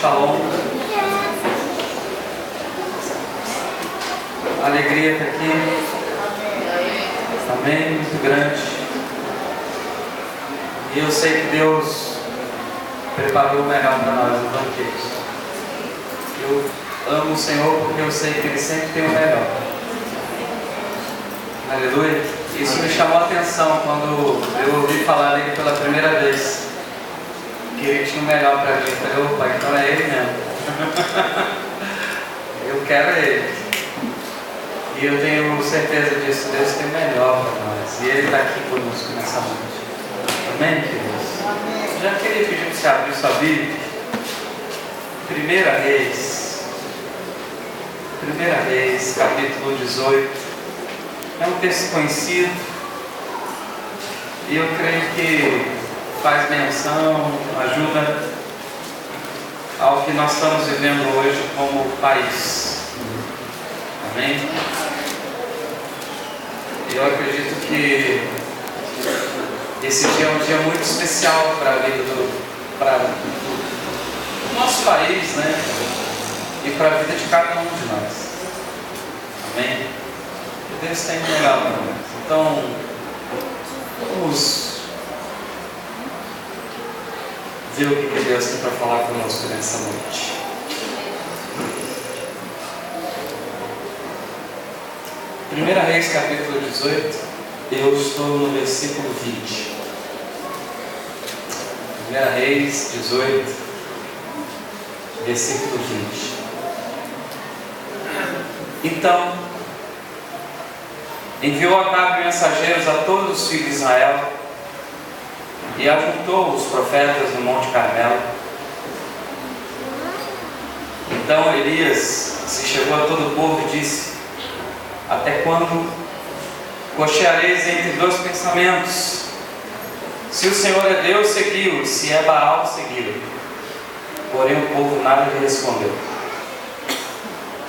Shalom. A alegria está aqui. Amém. Muito grande. E eu sei que Deus preparou o melhor para nós no banquete. Eu amo o Senhor porque eu sei que Ele sempre tem o melhor. Aleluia. Isso me chamou a atenção quando eu ouvi falar dele pela primeira vez. Que Ele tinha o melhor para mim. Eu falei, opa, então é Ele mesmo. Eu quero Ele. E eu tenho certeza disso. Deus tem o melhor para nós. E Ele está aqui conosco nessa noite. Amém, queridos? Amém. Eu já queria pedir para você abrir sua Bíblia. 1 Reis, capítulo 18. É um texto conhecido. E eu creio que faz menção, ajuda ao que nós estamos vivendo hoje como país. Amém? Eu acredito que esse dia é um dia muito especial para a vida do nosso país, né? E para a vida de cada um de nós. Amém? E Deus tem um melhor para nós. Então, vamos ver o que Deus tem para falar conosco nessa noite. Primeira Reis, capítulo 18, eu estou no versículo 20. 1 Reis 18, versículo 20. Então, enviou Acabe mensageiros a todos os filhos de Israel e ajuntou os profetas no Monte Carmelo. Então Elias se chegou a todo o povo e disse: até quando cocheareis entre dois pensamentos? Se o Senhor é Deus, segui-o; se é Baal, segui-lo. Porém o povo nada lhe respondeu.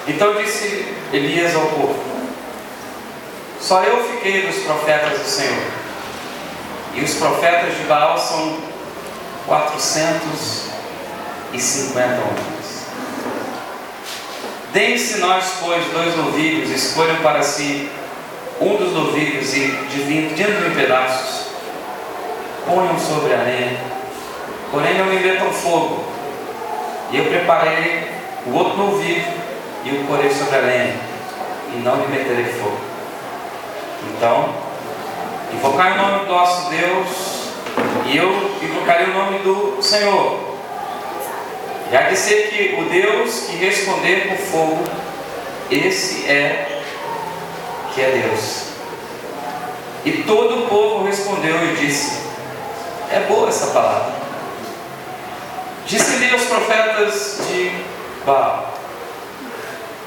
Então disse Elias ao povo: só eu fiquei dos profetas do Senhor, e os profetas de Baal são 450 homens. Deem-se nós, pois, 2 novilhos, escolham para si um dos novilhos e, dividindo em pedaços, ponham sobre a lenha, porém não lhe metam fogo. E eu preparei o outro novilho e o porei sobre a lenha, e não lhe meterei fogo. Então, invocai o nome do nosso Deus, e eu invocarei o nome do Senhor. E há de ser que o Deus que responder com fogo, esse é que é Deus. E todo o povo respondeu e disse: é boa essa palavra. Disse-lhe aos profetas de Baal: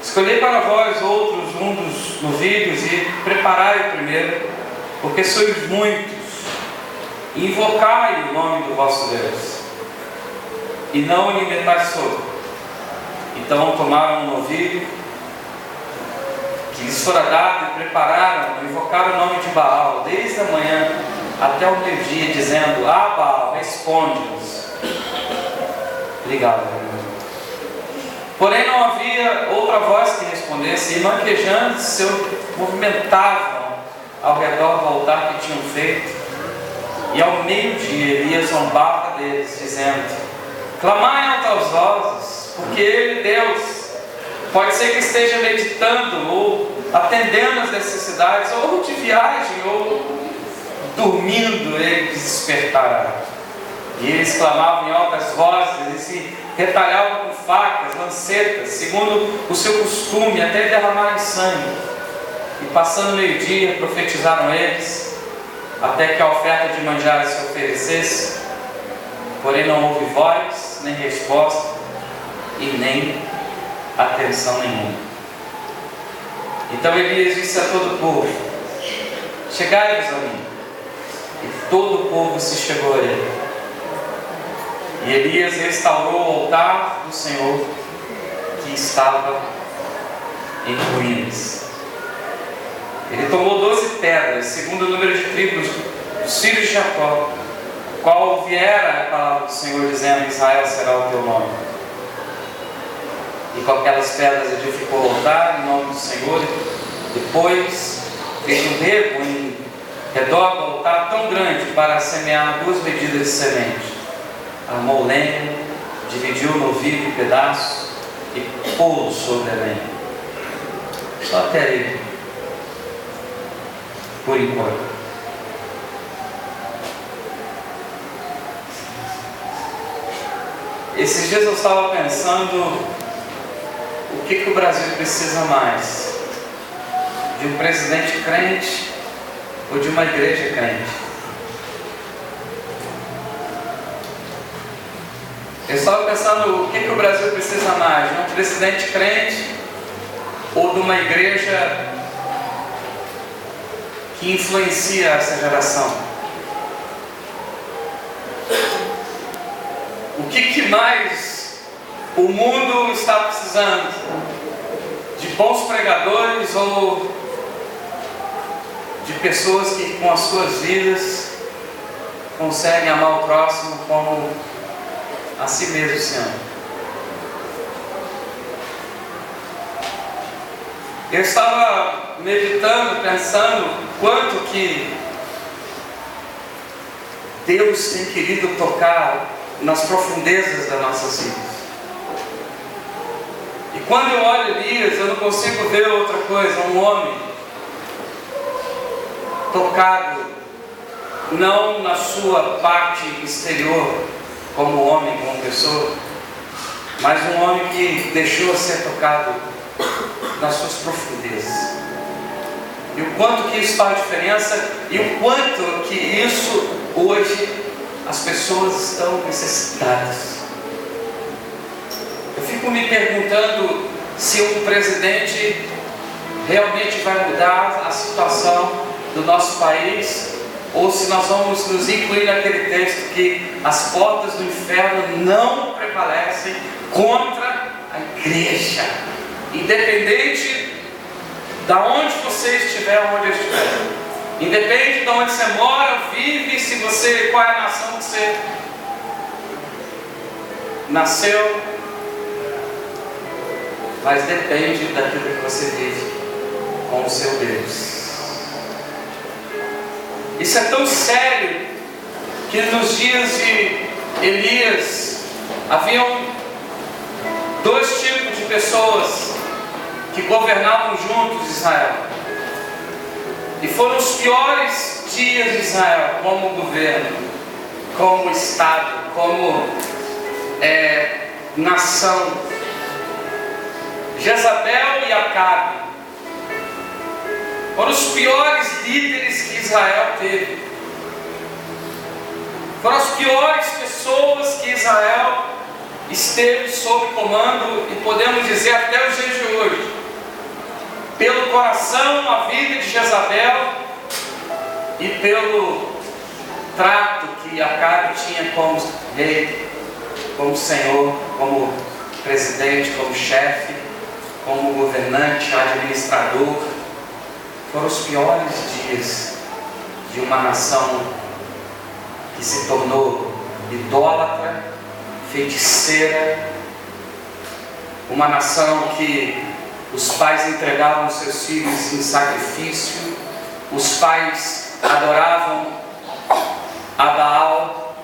escolhei para vós outros um dos novilhos e preparai o primeiro, porque sois muitos, e invocai o nome do vosso Deus, e não lhe metais fogo. Então tomaram um novilho que lhes fora dado e prepararam, invocaram o nome de Baal desde a manhã até o meio-dia, dizendo: ah, Baal, responde-nos. Obrigado, irmão. Porém não havia outra voz que respondesse, e manquejando se movimentavam ao redor do altar que tinham feito. E ao meio-dia Elias zombava deles, dizendo: clamai em altas vozes, porque Ele, Deus, pode ser que esteja meditando ou atendendo às necessidades, ou de viagem, ou dormindo, Ele despertará. E eles clamavam em altas vozes e se retalhavam com facas, lancetas, segundo o seu costume, até derramarem sangue. E passando meio-dia, profetizaram eles, até que a oferta de manjar se oferecesse. Porém não houve voz, nem resposta, e nem atenção nenhuma. Então Elias disse a todo o povo: chegai-vos a mim. E todo o povo se chegou a ele. E Elias restaurou o altar do Senhor, que estava em ruínas. Ele tomou 12 pedras, segundo o número de tribos dos filhos de Jacó, qual viera a palavra do Senhor, dizendo: Israel será o teu nome. e com aquelas pedras edificou o altar em nome do Senhor. Depois fez um rego em redor do altar tão grande para semear 2 medidas de semente. Armou lenha, dividiu o novilho em pedaços e pô-lo sobre a lenha. Só até aí, por enquanto. Esses dias eu estava pensando o que o Brasil precisa mais: de um presidente crente ou de uma igreja crente? Eu estava pensando o que o Brasil precisa mais: de um presidente crente ou de uma igreja que influencia essa geração? O que mais o mundo está precisando? De bons pregadores ou de pessoas que com as suas vidas conseguem amar o próximo como a si mesmo se ama? Eu estava meditando, pensando quanto que Deus tem querido tocar nas profundezas das nossas vidas. E quando eu olho Elias, eu não consigo ver outra coisa: um homem tocado não na sua parte exterior, como homem, como pessoa, mas um homem que deixou ser tocado nas suas profundezas. E o quanto que isso faz diferença, e o quanto que isso hoje as pessoas estão necessitadas. Eu fico me perguntando se um presidente realmente vai mudar a situação do nosso país, ou se nós vamos nos incluir naquele texto que as portas do inferno não prevalecem contra a igreja, independente de onde você estiver, onde eu estiver, independente de onde você mora, vive, se você, qual é a nação que você nasceu, mas depende daquilo que você vive com o seu Deus. Isso é tão sério que nos dias de Elias haviam 2 tipos de pessoas que governavam juntos Israel. E foram os piores dias de Israel, como governo, como Estado, como nação. Jezabel e Acabe foram os piores líderes que Israel teve. Foram as piores pessoas que Israel esteve sob comando, e podemos dizer até os dias de hoje, pelo coração, a vida de Jezabel e pelo trato que Acabe tinha como rei, como senhor, como presidente, como chefe, como governante, administrador. Foram os piores dias de uma nação que se tornou idólatra, feiticeira, uma nação que os pais entregavam seus filhos em sacrifício, os pais adoravam a Baal,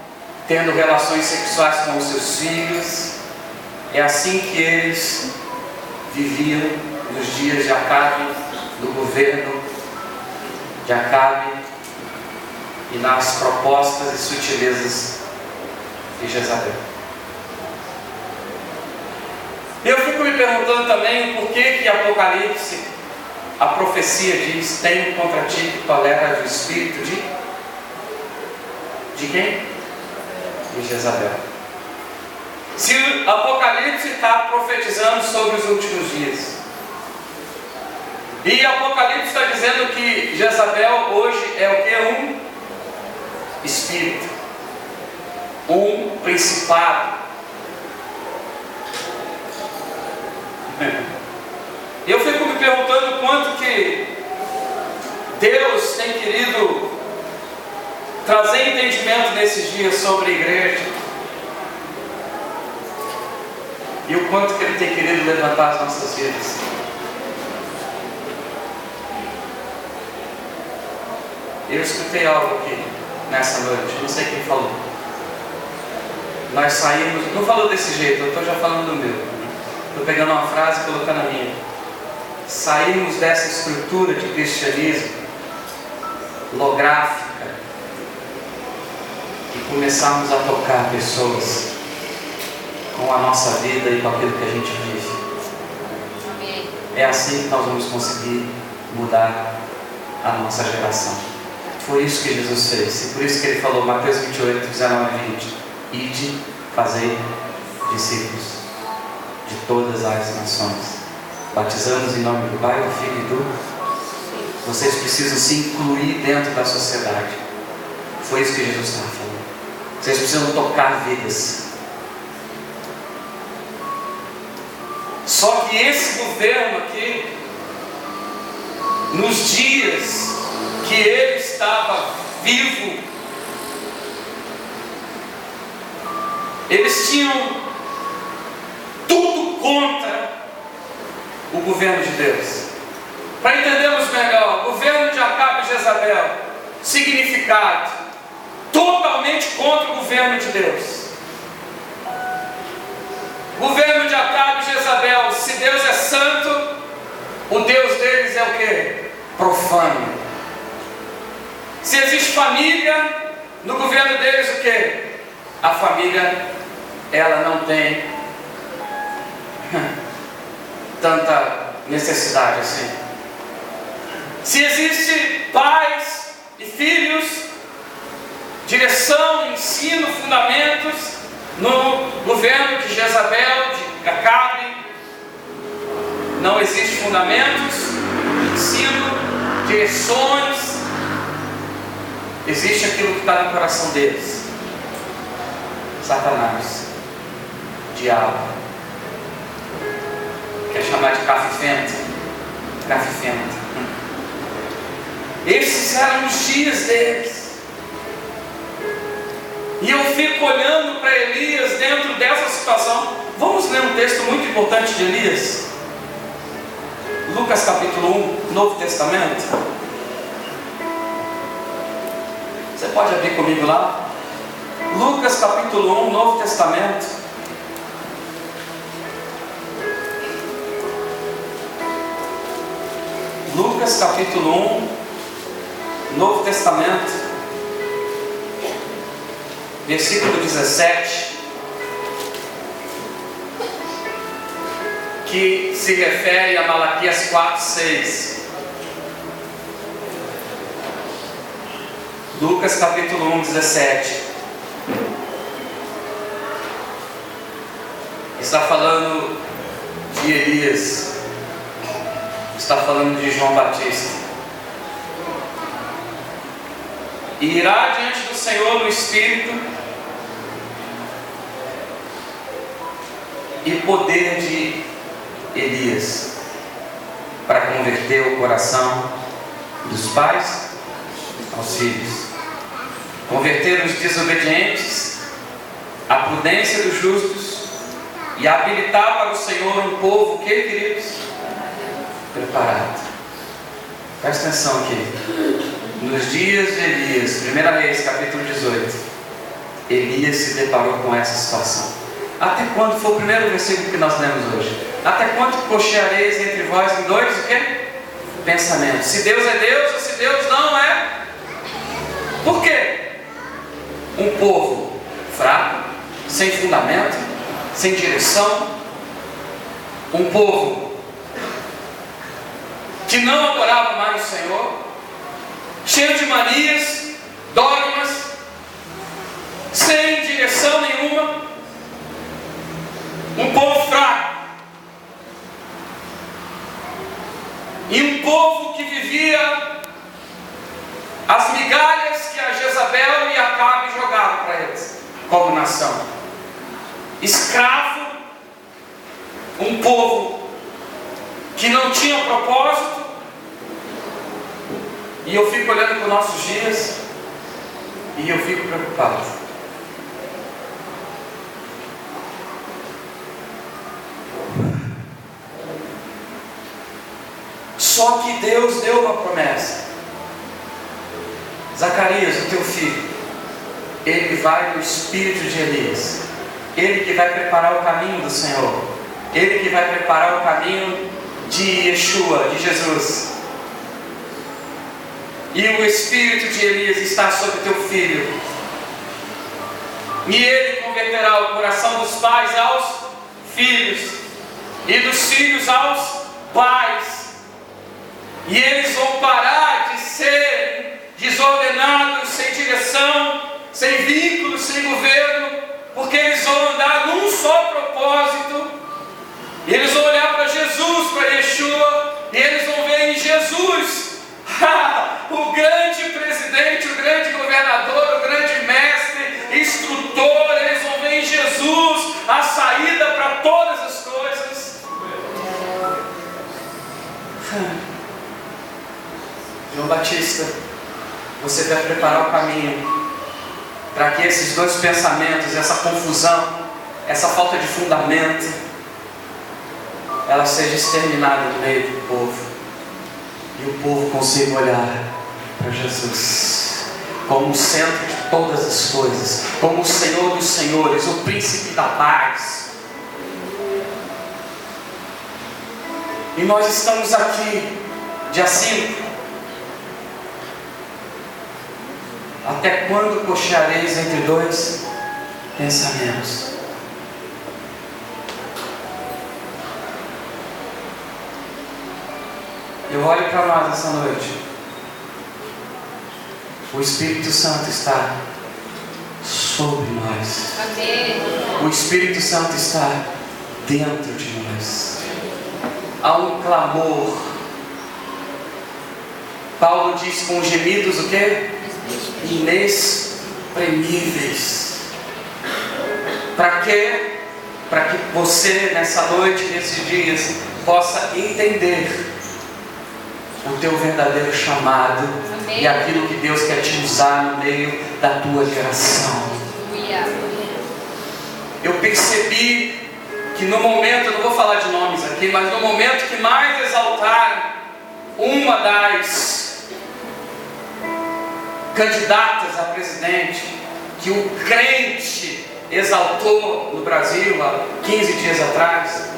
tendo relações sexuais com os seus filhos. É assim que eles viviam nos dias de Acabe, do governo de Acabe, e nas propostas e sutilezas de Jezabel. Eu fico me perguntando também por que Apocalipse, a profecia diz: tenho contra ti que toleras o espírito de quem? De Jezabel. Se o Apocalipse está profetizando sobre os últimos dias, e Apocalipse está dizendo que Jezabel hoje é o que? Um espírito, um principado. Eu fico me perguntando quanto que Deus tem querido trazer entendimento nesses dias sobre a igreja. e o quanto que Ele tem querido levantar as nossas vidas. Eu escutei algo aqui nessa noite, não sei quem falou. Nós saímos, não falou desse jeito, eu estou já falando do meu. Estou pegando uma frase e colocando a minha. Saímos dessa estrutura de cristianismo lográfica e começamos a tocar pessoas com a nossa vida e com aquilo que a gente vive. Amém. É assim que nós vamos conseguir mudar a nossa geração. Foi isso que Jesus fez, e por isso que Ele falou, Mateus 28, 19 e 20: Ide, fazei discípulos de todas as nações, batizando-os em nome do Pai, do Filho e do... Vocês precisam se incluir dentro da sociedade. Foi isso que Jesus estava falando. Vocês precisam tocar vidas. Só que esse governo aqui, nos dias que ele estava vivo, eles tinham tudo contra o governo de Deus. Para entendermos melhor, o governo de Acabe e Jezabel, significado: totalmente contra o governo de Deus. O governo de Acabe e Jezabel, se Deus é santo, o Deus deles é o quê? Profano. Se existe família, no governo deles o quê? A família, ela não tem tanta necessidade assim. Se existe pais e filhos, direção, ensino, fundamentos, no governo de Jezabel, de Acabe, não existe fundamentos, ensino, direções. Existe aquilo que está no coração deles: Satanás, diabo, quer chamar de cafifento. Esses eram os dias deles. E eu fico olhando para Elias dentro dessa situação. Vamos ler um texto muito importante de Elias. Lucas capítulo 1, Novo Testamento. Você pode abrir comigo lá? Lucas capítulo 1, Novo Testamento. Lucas capítulo 1, Novo Testamento, versículo 17, que se refere a Malaquias 4, 6. Lucas capítulo 1, 17. Está falando de Elias, está falando de João Batista. E irá diante do Senhor no Espírito e poder de Elias, para converter o coração dos pais aos filhos, converter os desobedientes à prudência dos justos e habilitar para o Senhor um povo, que, queridos? Preparado. Presta atenção aqui. Nos dias de Elias, 1 Reis, capítulo 18, Elias se deparou com essa situação. Até quando? Foi o primeiro versículo que nós lemos hoje. Até quando cocheareis entre vós em dois o quê? Pensamentos. Se Deus é Deus ou se Deus não é? Por quê? Um povo fraco, sem fundamento, sem direção. Um povo que não adorava mais o Senhor, cheio de manias, dogmas, sem direção nenhuma. Um povo fraco. E um povo que vivia as migalhas que a Jezabel e Acabe jogavam para eles, como nação. Escravo. Um povo que não tinha propósito. E eu fico olhando para os nossos dias e eu fico preocupado. Só que Deus deu uma promessa. Zacarias, o teu filho, ele vai no espírito de Elias. Ele que vai preparar o caminho do Senhor. Ele que vai preparar o caminho de Yeshua, de Jesus. E o espírito de Elias está sobre teu filho. E ele converterá o coração dos pais aos filhos, e dos filhos aos pais. E eles vão parar de ser desordenados, sem direção, sem vínculo, sem governo, porque eles vão andar num só propósito. E eles vão olhar para Jesus, para Yeshua, e eles vão ver em Jesus o grande presidente, o grande governador, o grande mestre, instrutor. Eles vão ver em Jesus a saída para todas as coisas. João Batista, você vai preparar o caminho para que esses dois pensamentos, essa confusão, essa falta de fundamento, ela seja exterminada no meio do povo. E o povo consiga olhar para Jesus como o centro de todas as coisas, como o Senhor dos senhores, o príncipe da paz. E nós estamos aqui, dia 5. Até quando cocheareis entre dois pensamentos? Eu olho para nós essa noite. O Espírito Santo está sobre nós. Amém. O Espírito Santo está dentro de nós. Há um clamor. Paulo diz com gemidos o quê? Inexprimíveis. Para quê? Para que você nessa noite, nesses dias, possa entender o teu verdadeiro chamado. Amém. E aquilo que Deus quer te usar no meio da tua geração. Eu percebi que no momento, eu não vou falar de nomes aqui, mas no momento que mais exaltaram uma das candidatas a presidente, que o crente exaltou no Brasil há 15 dias atrás,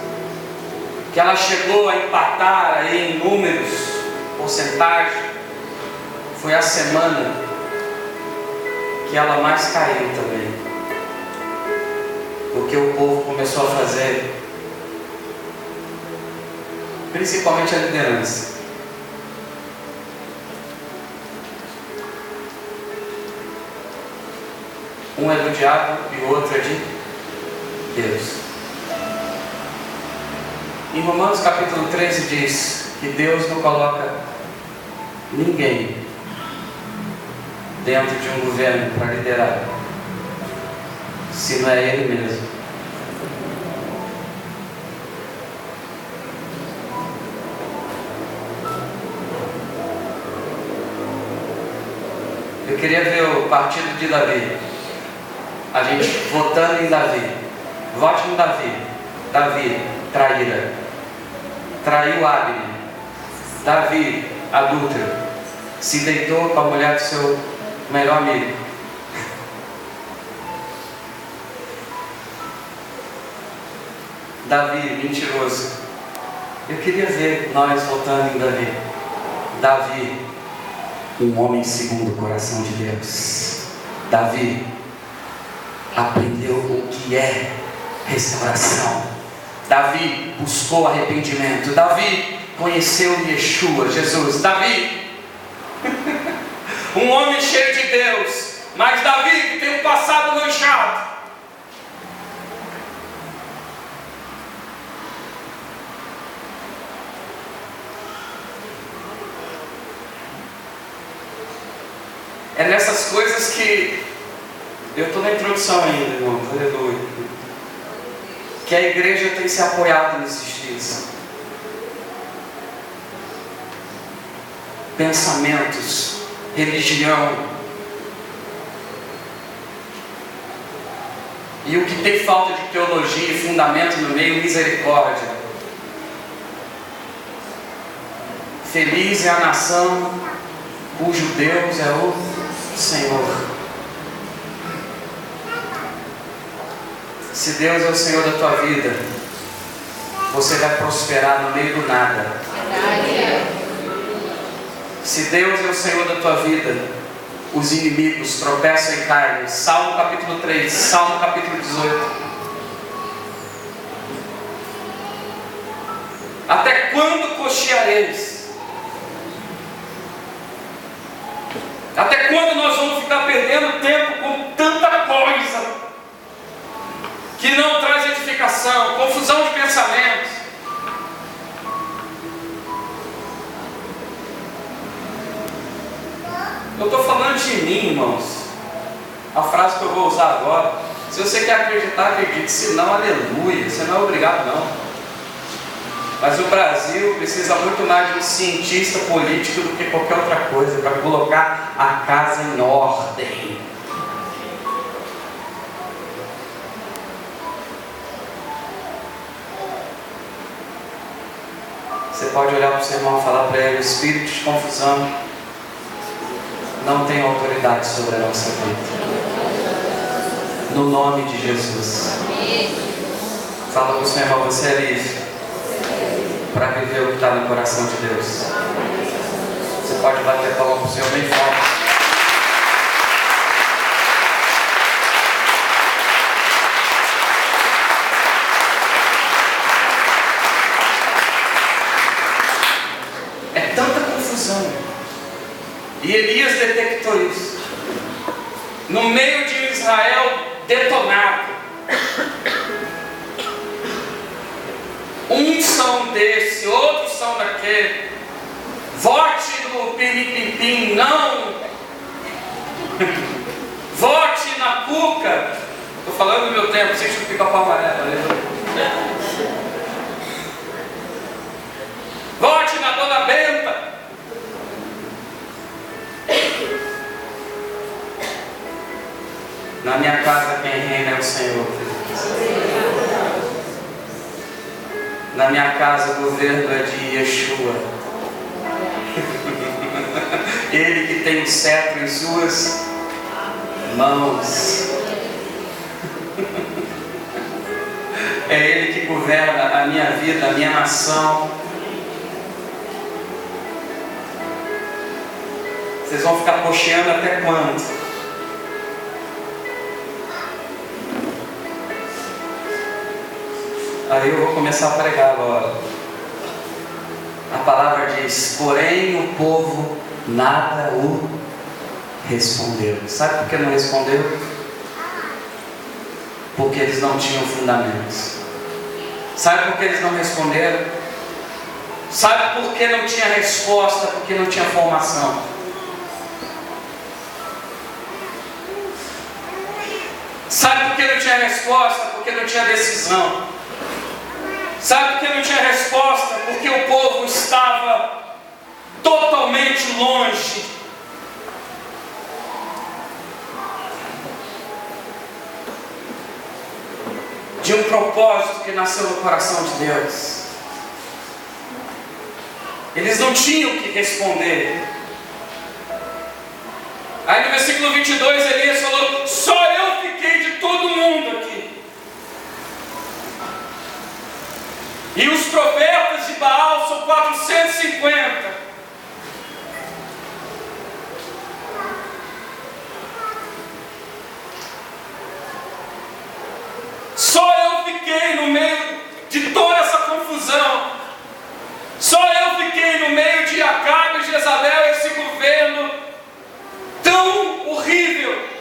que ela chegou a empatar aí em números, porcentagem, foi a semana que ela mais caiu também, porque o povo começou a fazer, principalmente a liderança, um é do diabo e o outro é de Deus. Em Romanos capítulo 13 diz que Deus não coloca ninguém dentro de um governo para liderar, se não é Ele mesmo. Eu queria ver o partido de Davi, a gente votando em Davi. Vote em Davi. Davi, traíra, traiu Abner. Davi, adúltero, se deitou com a mulher do seu melhor amigo. Davi, mentiroso. Eu queria ver nós votando em Davi. Davi, um homem segundo o coração de Deus. Davi aprendeu o que é restauração. Davi buscou arrependimento. Davi conheceu Yeshua, Jesus. Davi, um homem cheio de Deus, mas Davi que tem um passado manchado. É nessas coisas que eu estou na introdução ainda, irmão, aleluia, que a igreja tem se apoiado nesses dias. Pensamentos, religião, e o que tem falta de teologia e fundamento no meio, misericórdia. Feliz é a nação cujo Deus é o Senhor. Se Deus é o Senhor da tua vida, você vai prosperar no meio do nada. Se Deus é o Senhor da tua vida, os inimigos tropeçam e caem. Salmo capítulo 3, Salmo capítulo 18. Até quando cocheareis? Até quando nós vamos ficar perdendo tempo com tanta coisa que não traz edificação, confusão de pensamentos? Eu estou falando de mim, irmãos. A frase que eu vou usar agora: se você quer acreditar, acredite, se não, aleluia, você não é obrigado não. Mas o Brasil precisa muito mais de um cientista político do que qualquer outra coisa para colocar a casa em ordem. Você pode olhar para o seu irmão e falar para ele: o espírito de confusão não tem autoridade sobre a nossa vida. No nome de Jesus. Fala para o seu irmão: você é livre para viver o que está no coração de Deus. Você pode bater palma para o Senhor bem forte. É tanta confusão. E Elias detectou isso. No meio de Israel detonado. Uns são desse, outros são daquele. Vote no piripimpim, não. Vote na cuca. Estou falando do meu tempo, assiste o Pica-Pau Amarelo. Vote na Dona Benta. Na minha casa quem reina é o Senhor. Na minha casa o governo é de Yeshua. Ele que tem o cetro em suas mãos. É Ele que governa a minha vida, a minha nação. Vocês vão ficar cocheando até quando? Aí eu vou começar a pregar agora. A palavra diz: porém o povo nada o respondeu. Sabe por que não respondeu? Porque eles não tinham fundamentos. Sabe por que eles não responderam? Sabe por que não tinha resposta? Porque não tinha formação. Sabe por que não tinha resposta? Porque não tinha decisão. Sabe por que não tinha resposta? Porque o povo estava totalmente longe de um propósito que nasceu no coração de Deus. Eles não tinham que responder. Aí no versículo 22 Elias falou: só eu fiquei de todo mundo aqui. E os profetas de Baal são 450. Só eu fiquei no meio de toda essa confusão. Só eu fiquei no meio de Acabe e Jezabel, esse governo tão horrível.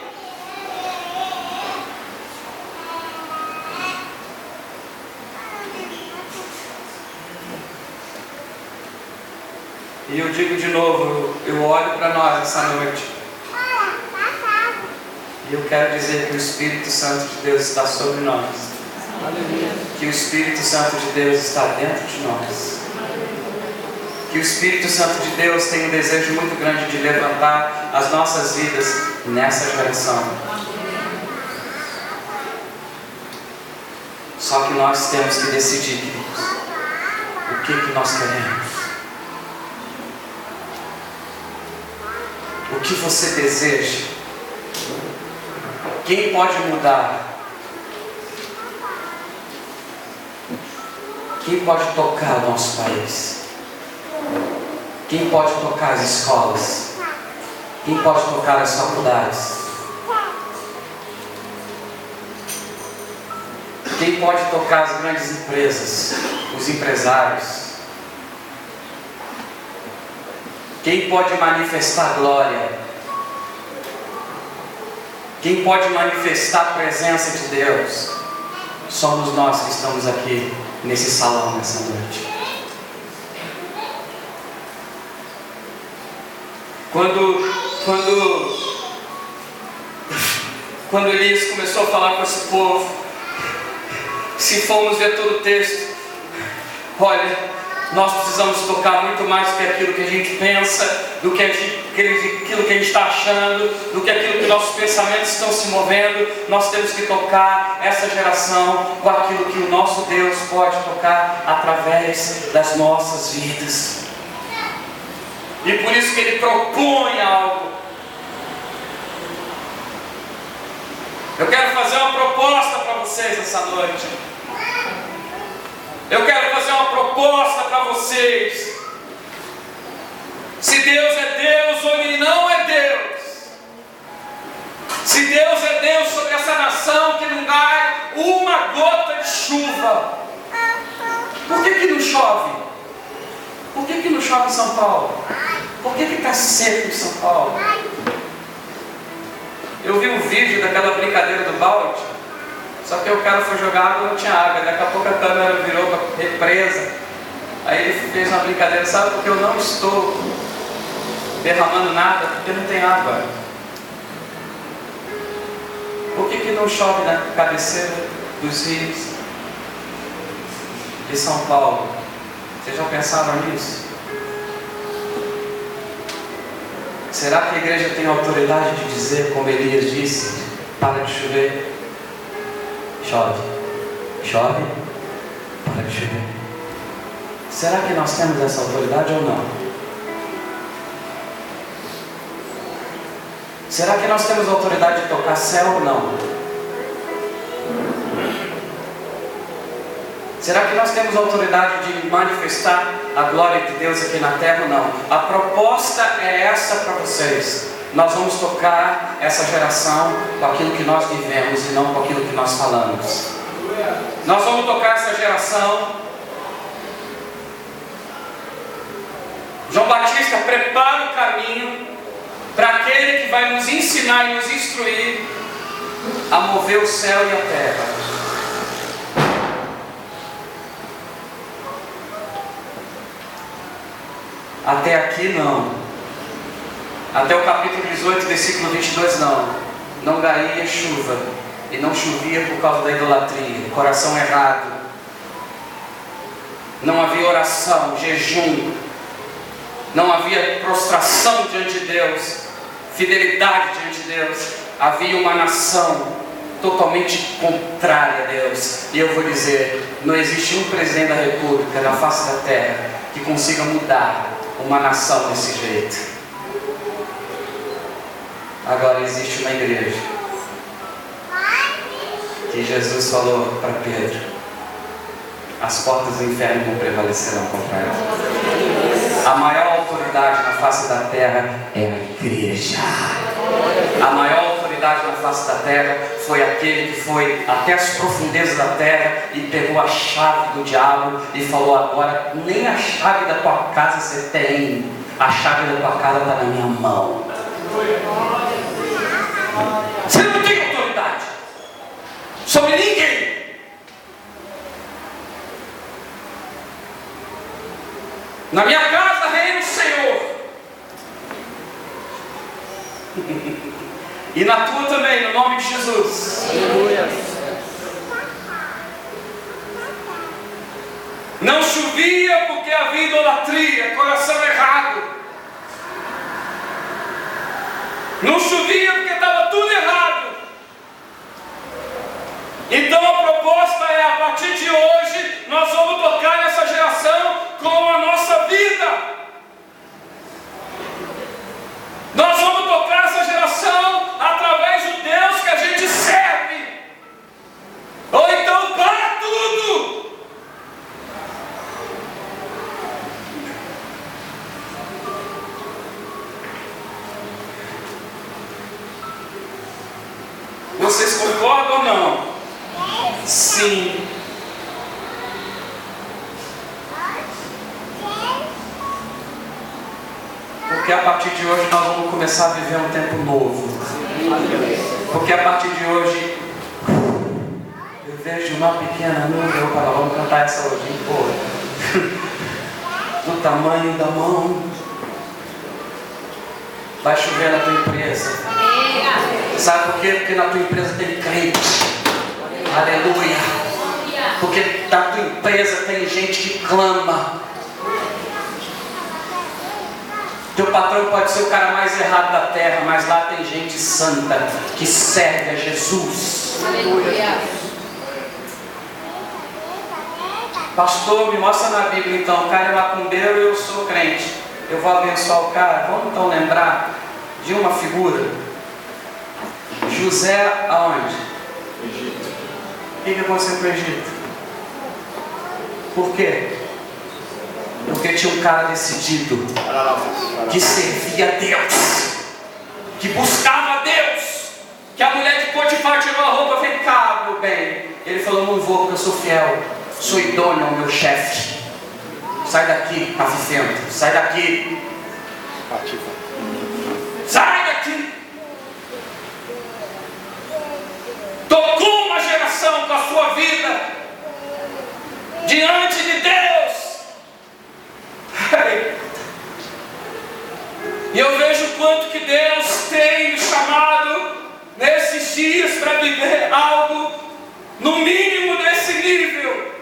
E eu digo de novo, eu olho para nós essa noite. E eu quero dizer que o Espírito Santo de Deus está sobre nós. Que o Espírito Santo de Deus está dentro de nós. Que o Espírito Santo de Deus tem um desejo muito grande de levantar as nossas vidas nessa geração. Só que nós temos que decidir, queridos, o que nós queremos. que você deseja? Quem pode mudar? Quem pode tocar o nosso país? Quem pode tocar as escolas? Quem pode tocar as faculdades? Quem pode tocar as grandes empresas? Os empresários? Quem pode manifestar a glória? Quem pode manifestar a presença de Deus? Somos nós que estamos aqui nesse salão nessa noite. Quando Elias começou a falar com esse povo, se formos ver todo o texto, olha, nós precisamos tocar muito mais do que aquilo que a gente pensa, do que aquilo que a gente está achando, do que aquilo que nossos pensamentos estão se movendo. Nós temos que tocar essa geração com aquilo que o nosso Deus pode tocar através das nossas vidas. E por isso que Ele propõe algo. Eu quero fazer uma proposta para vocês essa noite. Eu quero fazer uma proposta para vocês. Se Deus é Deus ou Ele não é Deus. Se Deus é Deus sobre essa nação que não cai uma gota de chuva. Por que não chove? Por que não chove em São Paulo? Por que está seco em São Paulo? Eu vi um vídeo daquela brincadeira do balde. Só que o cara foi jogar água e não tinha água. Daqui a pouco a câmera virou para represa. Aí ele fez uma brincadeira. Sabe por que eu não estou derramando nada? Porque não tem água. Por que não chove na cabeceira dos rios de São Paulo? Vocês já pensaram nisso? Será que a igreja tem autoridade de dizer, como Elias disse, para de chover? Chove, chove, para de chover. Será que nós temos essa autoridade ou não? Será que nós temos autoridade de tocar céu ou não? Será que nós temos autoridade de manifestar a glória de Deus aqui na terra ou não? A proposta é essa para vocês. Nós vamos tocar essa geração com aquilo que nós vivemos e não com aquilo que nós falamos. Nós vamos tocar essa geração. João Batista prepara o caminho para aquele que vai nos ensinar e nos instruir a mover o céu e a terra. Até aqui não. Até o capítulo 18, versículo 22 não. Não caía chuva. E não chovia por causa da idolatria. Coração errado. Não havia oração, jejum. Não havia prostração diante de Deus. Fidelidade diante de Deus. Havia uma nação totalmente contrária a Deus. E eu vou dizer, não existe um presidente da república na face da terra que consiga mudar uma nação desse jeito. Agora existe uma igreja que Jesus falou para Pedro: as portas do inferno não prevalecerão contra ela. A maior autoridade na face da terra é a igreja. A maior autoridade na face da terra foi aquele que foi até as profundezas da terra e pegou a chave do diabo e falou: agora nem a chave da tua casa você tem, a chave da tua casa está na minha mão. Você não tem autoridade sobre ninguém. Na minha casa reina o Senhor. E na tua também, no nome de Jesus. Aleluia. Não chovia porque havia idolatria, coração errado. Não chovia porque estava tudo errado. Então a proposta é, a partir de hoje, nós vamos tocar nessa geração com a nossa vida. Nós vamos tocar Porque a partir de hoje nós vamos começar a viver um tempo novo. Porque a partir de hoje eu vejo uma pequena nuvem. Opa, nós vamos cantar essa hoje, hein? Do tamanho da mão. Vai chover na tua empresa. Sabe por quê? Porque na tua empresa tem crente. Aleluia. Porque na tua empresa tem gente que clama. Teu patrão pode ser o cara mais errado da terra, mas lá tem gente santa que serve a Jesus. Aleluia. Pastor, me mostra na Bíblia então. O cara é macumbeiro e eu sou crente. Eu vou abençoar o cara. Vamos então lembrar de uma figura. José aonde? Egito. O que aconteceu com o Egito? Por quê? Porque tinha um cara decidido, que servia a Deus, que buscava a Deus, que a mulher de Potifar tirou a roupa, vem cá, meu bem. Ele falou, não vou, porque eu sou fiel, sou idôneo ao meu chefe. Sai daqui, tá vivendo, sai daqui. Sai daqui. Tocou uma geração com a sua vida diante de Deus. E eu vejo o quanto que Deus tem me chamado nesses dias para viver algo no mínimo desse nível.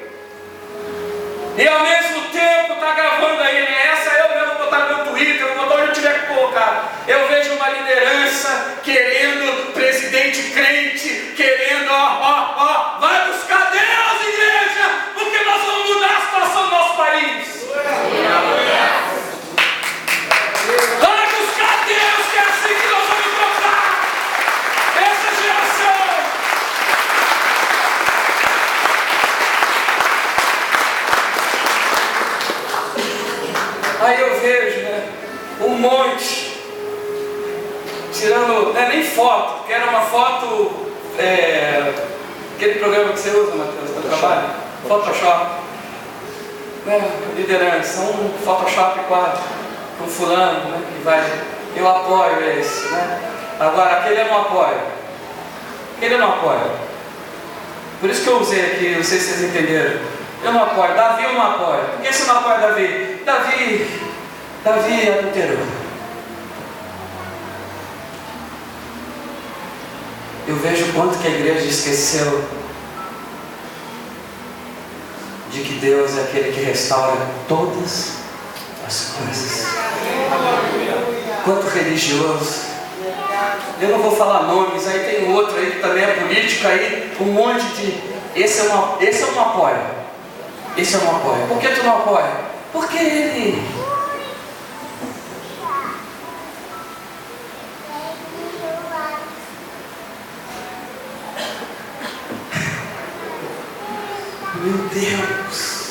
E ao mesmo tempo está gravando aí, né? Essa eu mesmo vou botar no meu Twitter, eu vou botar onde eu tiver que colocar. Eu vejo uma liderança querendo presidente crente, querendo, vai buscar Deus, igreja, porque nós vamos mudar a situação do nosso país. Vai buscar Deus, que é assim que nós vamos trocar essa geração. Aí eu vejo, né, um monte, tirando, não é nem foto, porque era uma foto, aquele programa que você usa, Matheus, no trabalho, Photoshop, né, liderança, um Photoshop com fulano, né, que vai, eu apoio esse, né, agora aquele eu não apoio, por isso que eu usei aqui, não sei se vocês entenderam, eu não apoio, Davi eu não apoio, por que você não apoia Davi? Davi adulterou. Eu vejo o quanto que a igreja esqueceu de que Deus é aquele que restaura todas as coisas. Quanto religioso. Eu não vou falar nomes, aí tem outro aí que também é político, aí um monte de. Esse eu não apoio. Esse eu não apoio. Por que tu não apoia? Porque ele. Meu Deus.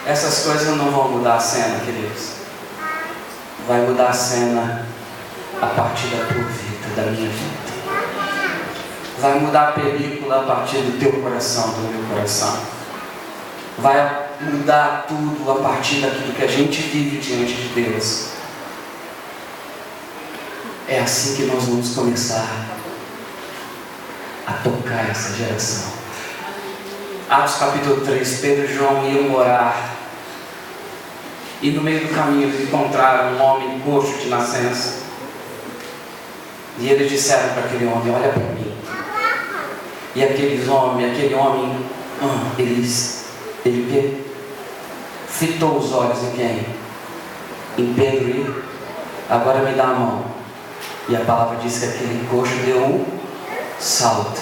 Essas coisas não vão mudar a cena, queridos. Vai mudar a cena a partir da tua vida, da minha vida. Vai mudar a película a partir do teu coração, do meu coração. Vai mudar tudo a partir daquilo que a gente vive diante de Deus. É assim que nós vamos começar a tocar essa geração. Atos capítulo 3, Pedro e João iam orar. E no meio do caminho eles encontraram um homem coxo de nascença. E eles disseram para aquele homem, olha para mim. E aquele homem, ele fitou os olhos em quem? Em Pedro e agora me dá a mão. E a palavra diz que aquele coxo deu um salto.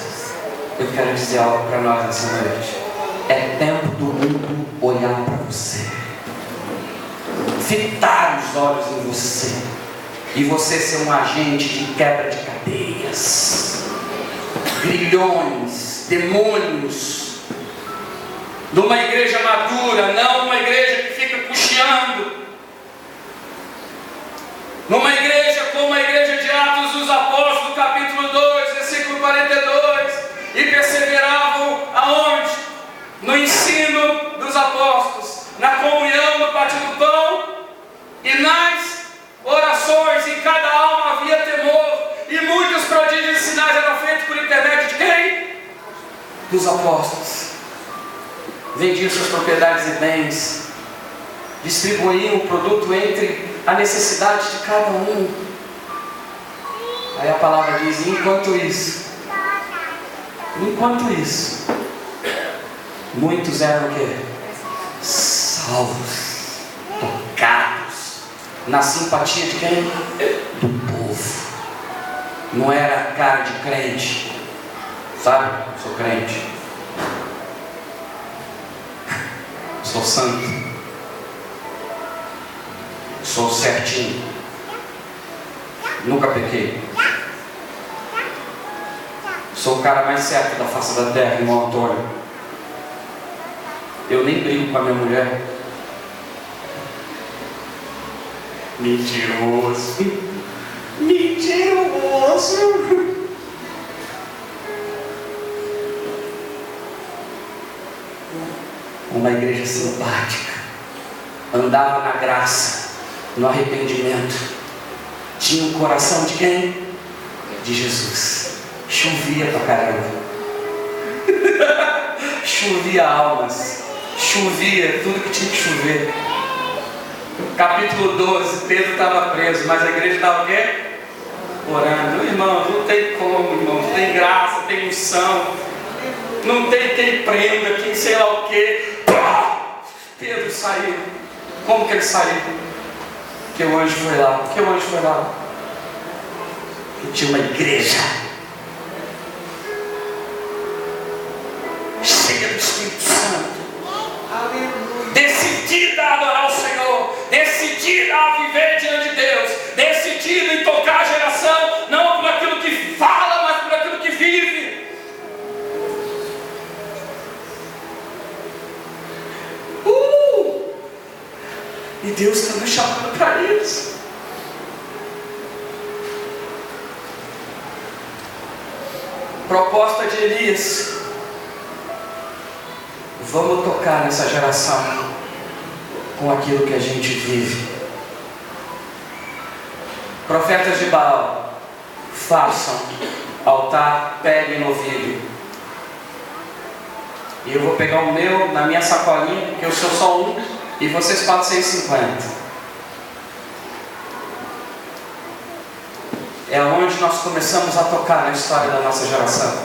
Eu quero dizer algo para nós nessa noite. É tempo do mundo olhar para você, fitar os olhos em você, e você ser um agente de quebra de cadeias, grilhões, demônios, de uma igreja madura, não uma igreja que fica cocheando, numa igreja como a igreja de Atos dos Apóstolos, capítulo 2, versículo 42, e perseveravam aonde? no ensino dos apóstolos, na comunhão, no partir do pão e nas orações. Em cada alma havia temor, e muitos prodígios e sinais eram feitos por intermédio de quem? Dos apóstolos. Vendiam suas propriedades e bens, distribuíam o produto entre a necessidade de cada um. Aí a palavra diz: enquanto isso, muitos eram o quê? Salvos, tocados, na simpatia de quem? Do povo. Não era cara de crente, sabe? Sou crente, sou santo, sou certinho, nunca pequei, sou o cara mais certo da face da terra, irmão Antônio. Eu nem brigo com a minha mulher. Mentiroso. Uma igreja simpática, andava na graça, no arrependimento, tinha o coração de quem? De Jesus. Chovia pra caramba. Chovia almas, chovia tudo que tinha que chover. Capítulo 12, Pedro estava preso, mas a igreja estava o quê? Orando. Irmão, não tem como, irmão, não tem graça, tem unção, não tem quem prenda, quem sei lá o quê. Pedro saiu. Como que ele saiu? Porque o anjo foi lá. E tinha uma igreja cheia do Espírito Santo, decidida a adorar o Senhor, decidida a viver diante de Deus, decidida em tocar a geração, não por aquilo que fala, mas por aquilo que vive. E Deus está nos chamando para isso. Proposta de Elias: vamos tocar nessa geração com aquilo que a gente vive. Profetas de Baal, façam altar, peguem novilho. E eu vou pegar o meu na minha sacolinha, porque eu sou só um, e vocês podem ser 50. É onde nós começamos a tocar na história da nossa geração.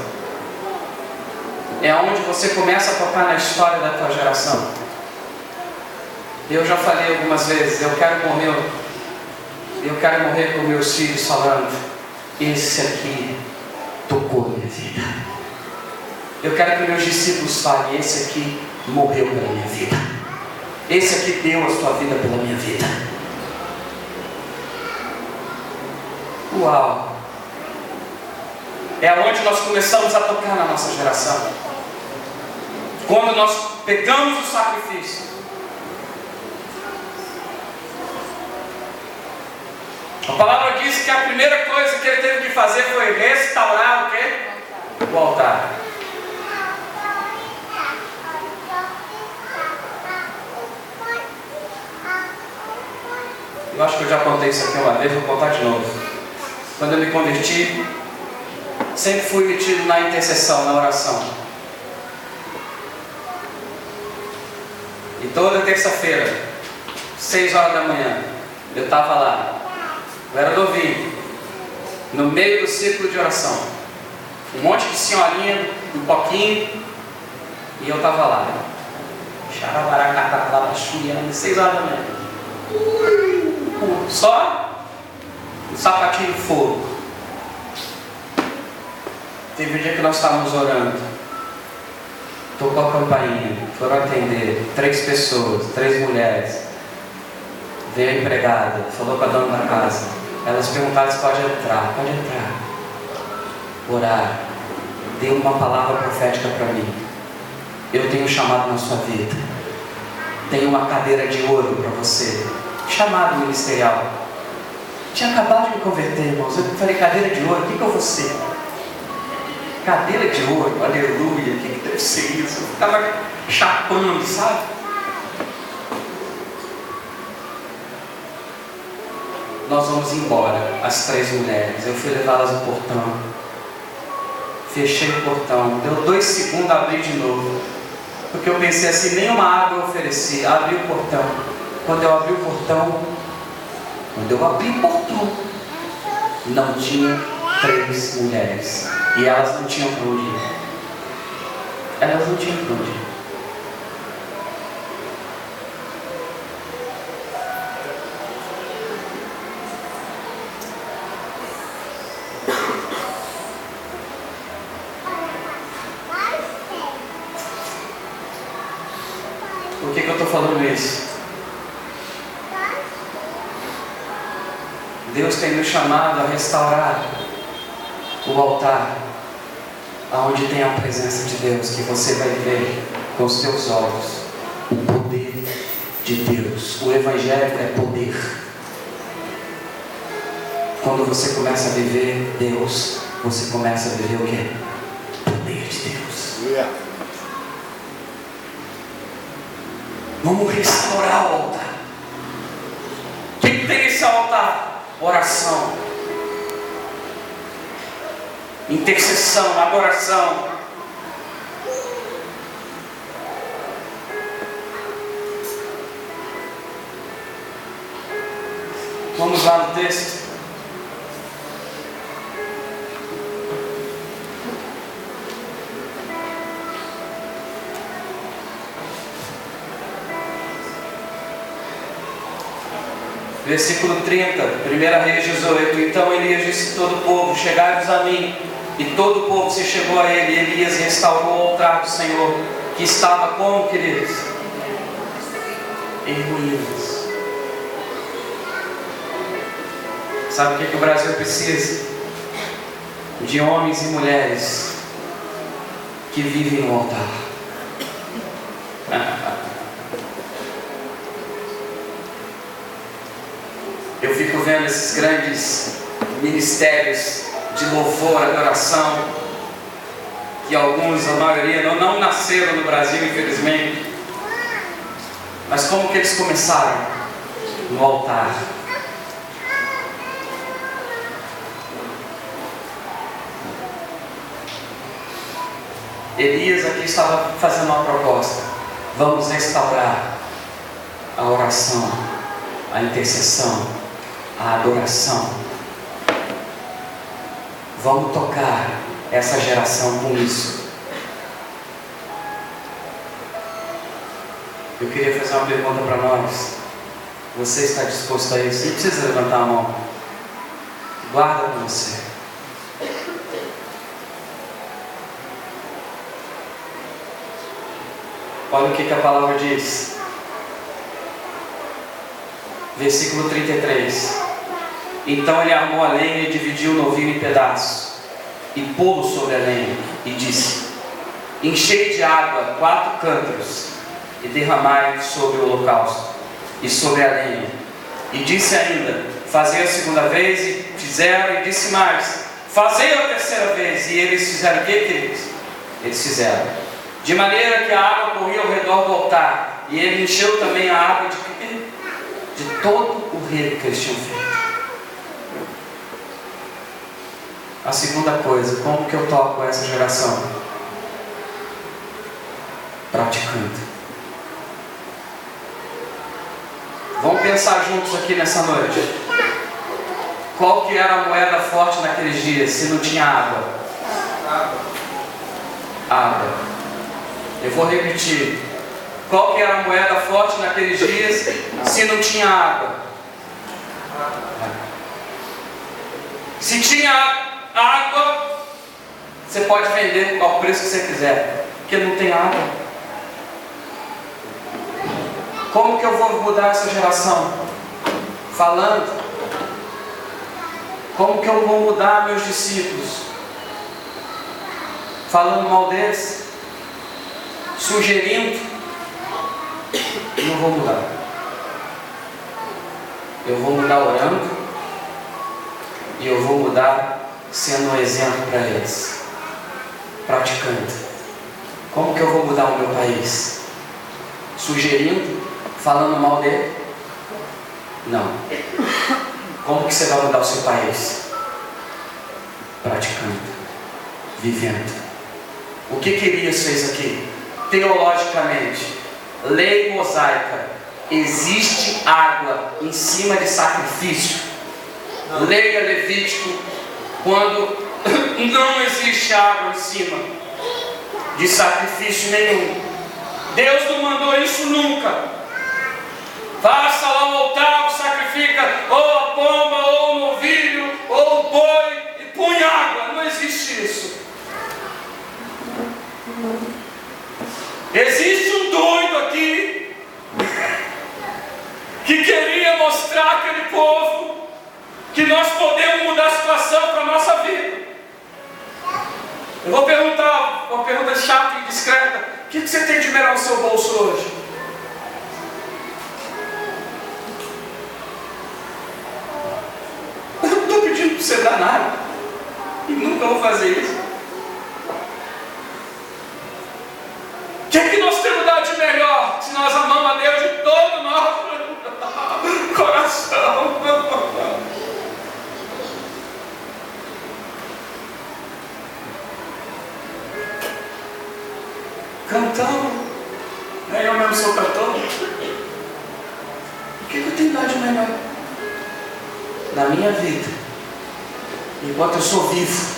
É onde você começa a tocar na história da tua geração. Eu já falei algumas vezes, eu quero morrer com meus filhos falando: esse aqui tocou minha vida. Eu quero que meus discípulos falem: esse aqui morreu pela minha vida. Esse aqui deu a sua vida pela minha vida. Uau! É onde nós começamos a tocar na nossa geração. Quando nós pegamos o sacrifício. A palavra diz que a primeira coisa que ele teve que fazer foi restaurar o quê? O altar. Eu acho que eu já contei isso aqui uma vez, vou contar de novo. Quando eu me converti, sempre fui metido na intercessão, na oração. E toda terça-feira, 6 horas da manhã, eu estava lá. Eu era novinho, no meio do círculo de oração. Um monte de senhorinha, um pouquinho, e eu estava lá. Xarabaracatá, 6 horas da manhã. Só um sapatinho de fogo. Teve um dia que nós estávamos orando. Tocou a campainha, foram atender 3 pessoas, 3 mulheres. Veio a empregada, falou com a dona da casa. Elas perguntaram se pode entrar. Pode entrar. Orar. Deu uma palavra profética para mim. Eu tenho chamado na sua vida. Tenho uma cadeira de ouro para você. Chamado ministerial. Tinha acabado de me converter, irmãos. Eu falei: cadeira de ouro, o que eu vou ser? cadeira de ouro, aleluia, o que deve ser isso? Eu ficava chapando, sabe? Nós vamos embora, as 3 mulheres. Eu fui levá-las ao portão. Fechei o portão. Deu 2 segundos, abri de novo. Porque eu pensei assim, nenhuma água eu ofereci. Abri o portão. Quando eu abri o portão, não tinha 3 mulheres. E elas não tinham para onde ir. Elas não tinham para onde ir. Por que eu estou falando isso? Deus tem nos chamado a restaurar o altar, aonde tem a presença de Deus, que você vai ver com os teus olhos o poder de Deus. O Evangelho é poder. Quando você começa a viver Deus, você começa a viver o quê? Poder de Deus. Yeah. Vamos restaurar o altar. O que tem esse altar? Oração, intercessão, adoração. Vamos lá no texto. Versículo 30, 1 Reis 18. Então Elias disse a todo o povo: chegai-vos a mim. E todo o povo se chegou a ele. E Elias restaurou o altar do Senhor, que estava como, queridos? Em ruínas. Sabe o que o Brasil precisa? De homens e mulheres que vivem no altar. Eu fico vendo esses grandes ministérios de louvor, adoração, que alguns, a maioria, não nasceram no Brasil, infelizmente. Mas como que eles começaram? No altar. Elias aqui estava fazendo uma proposta. Vamos restaurar a oração, a intercessão, a adoração. Vamos tocar essa geração com isso. Eu queria fazer uma pergunta para nós. Você está disposto a isso? Não precisa levantar a mão. Guarda com você. Olha o que a palavra diz. Versículo 33. Então ele armou a lenha e dividiu o novilho em pedaços, e pô-lo sobre a lenha, e disse: enchei de água 4 cântaros, e derramai sobre o holocausto, e sobre a lenha. E disse ainda: fazei a segunda vez, e fizeram, e disse mais: fazei a terceira vez. E eles fizeram o que, queridos? Eles fizeram. De maneira que a água corria ao redor do altar, e ele encheu também a água de todo o rego que eles tinham feito. A segunda coisa, como que eu toco essa geração? Praticando. Vamos pensar juntos aqui nessa noite. Qual que era a moeda forte naqueles dias, se não tinha água? Água. Eu vou repetir. Qual que era a moeda forte naqueles dias, se não tinha água? Se tinha água, você pode vender ao preço que você quiser, porque não tem água. Como que eu vou mudar essa geração? Falando. Como que eu vou mudar meus discípulos? Falando mal deles? Sugerindo? Não vou mudar. Eu vou mudar orando, e eu vou mudar sendo um exemplo para eles. praticando. Como que eu vou mudar o meu país? Sugerindo? Falando mal dele? Não. Como que você vai mudar o seu país? Praticando, vivendo. O que Elias fez aqui? Teologicamente, lei mosaica, existe água em cima de sacrifício? Leia Levítico, quando não existe água em cima de sacrifício nenhum. Deus não mandou isso nunca. Faça lá o altar, sacrifica ou a pomba, ou o novilho, ou o boi, e põe água. Não existe isso. Existe um doido aqui que queria mostrar àquele povo que nós podemos mudar a situação para a nossa vida. Eu vou perguntar uma pergunta chata e discreta: o que você tem de melhor no seu bolso hoje? Eu não estou pedindo para você dar nada, e nunca vou fazer isso. O que é que nós temos dado de melhor se nós amamos a Deus de todo o nosso coração? Cantando, eu mesmo sou cantor. O que eu tenho dado de melhor na minha vida, enquanto eu sou vivo?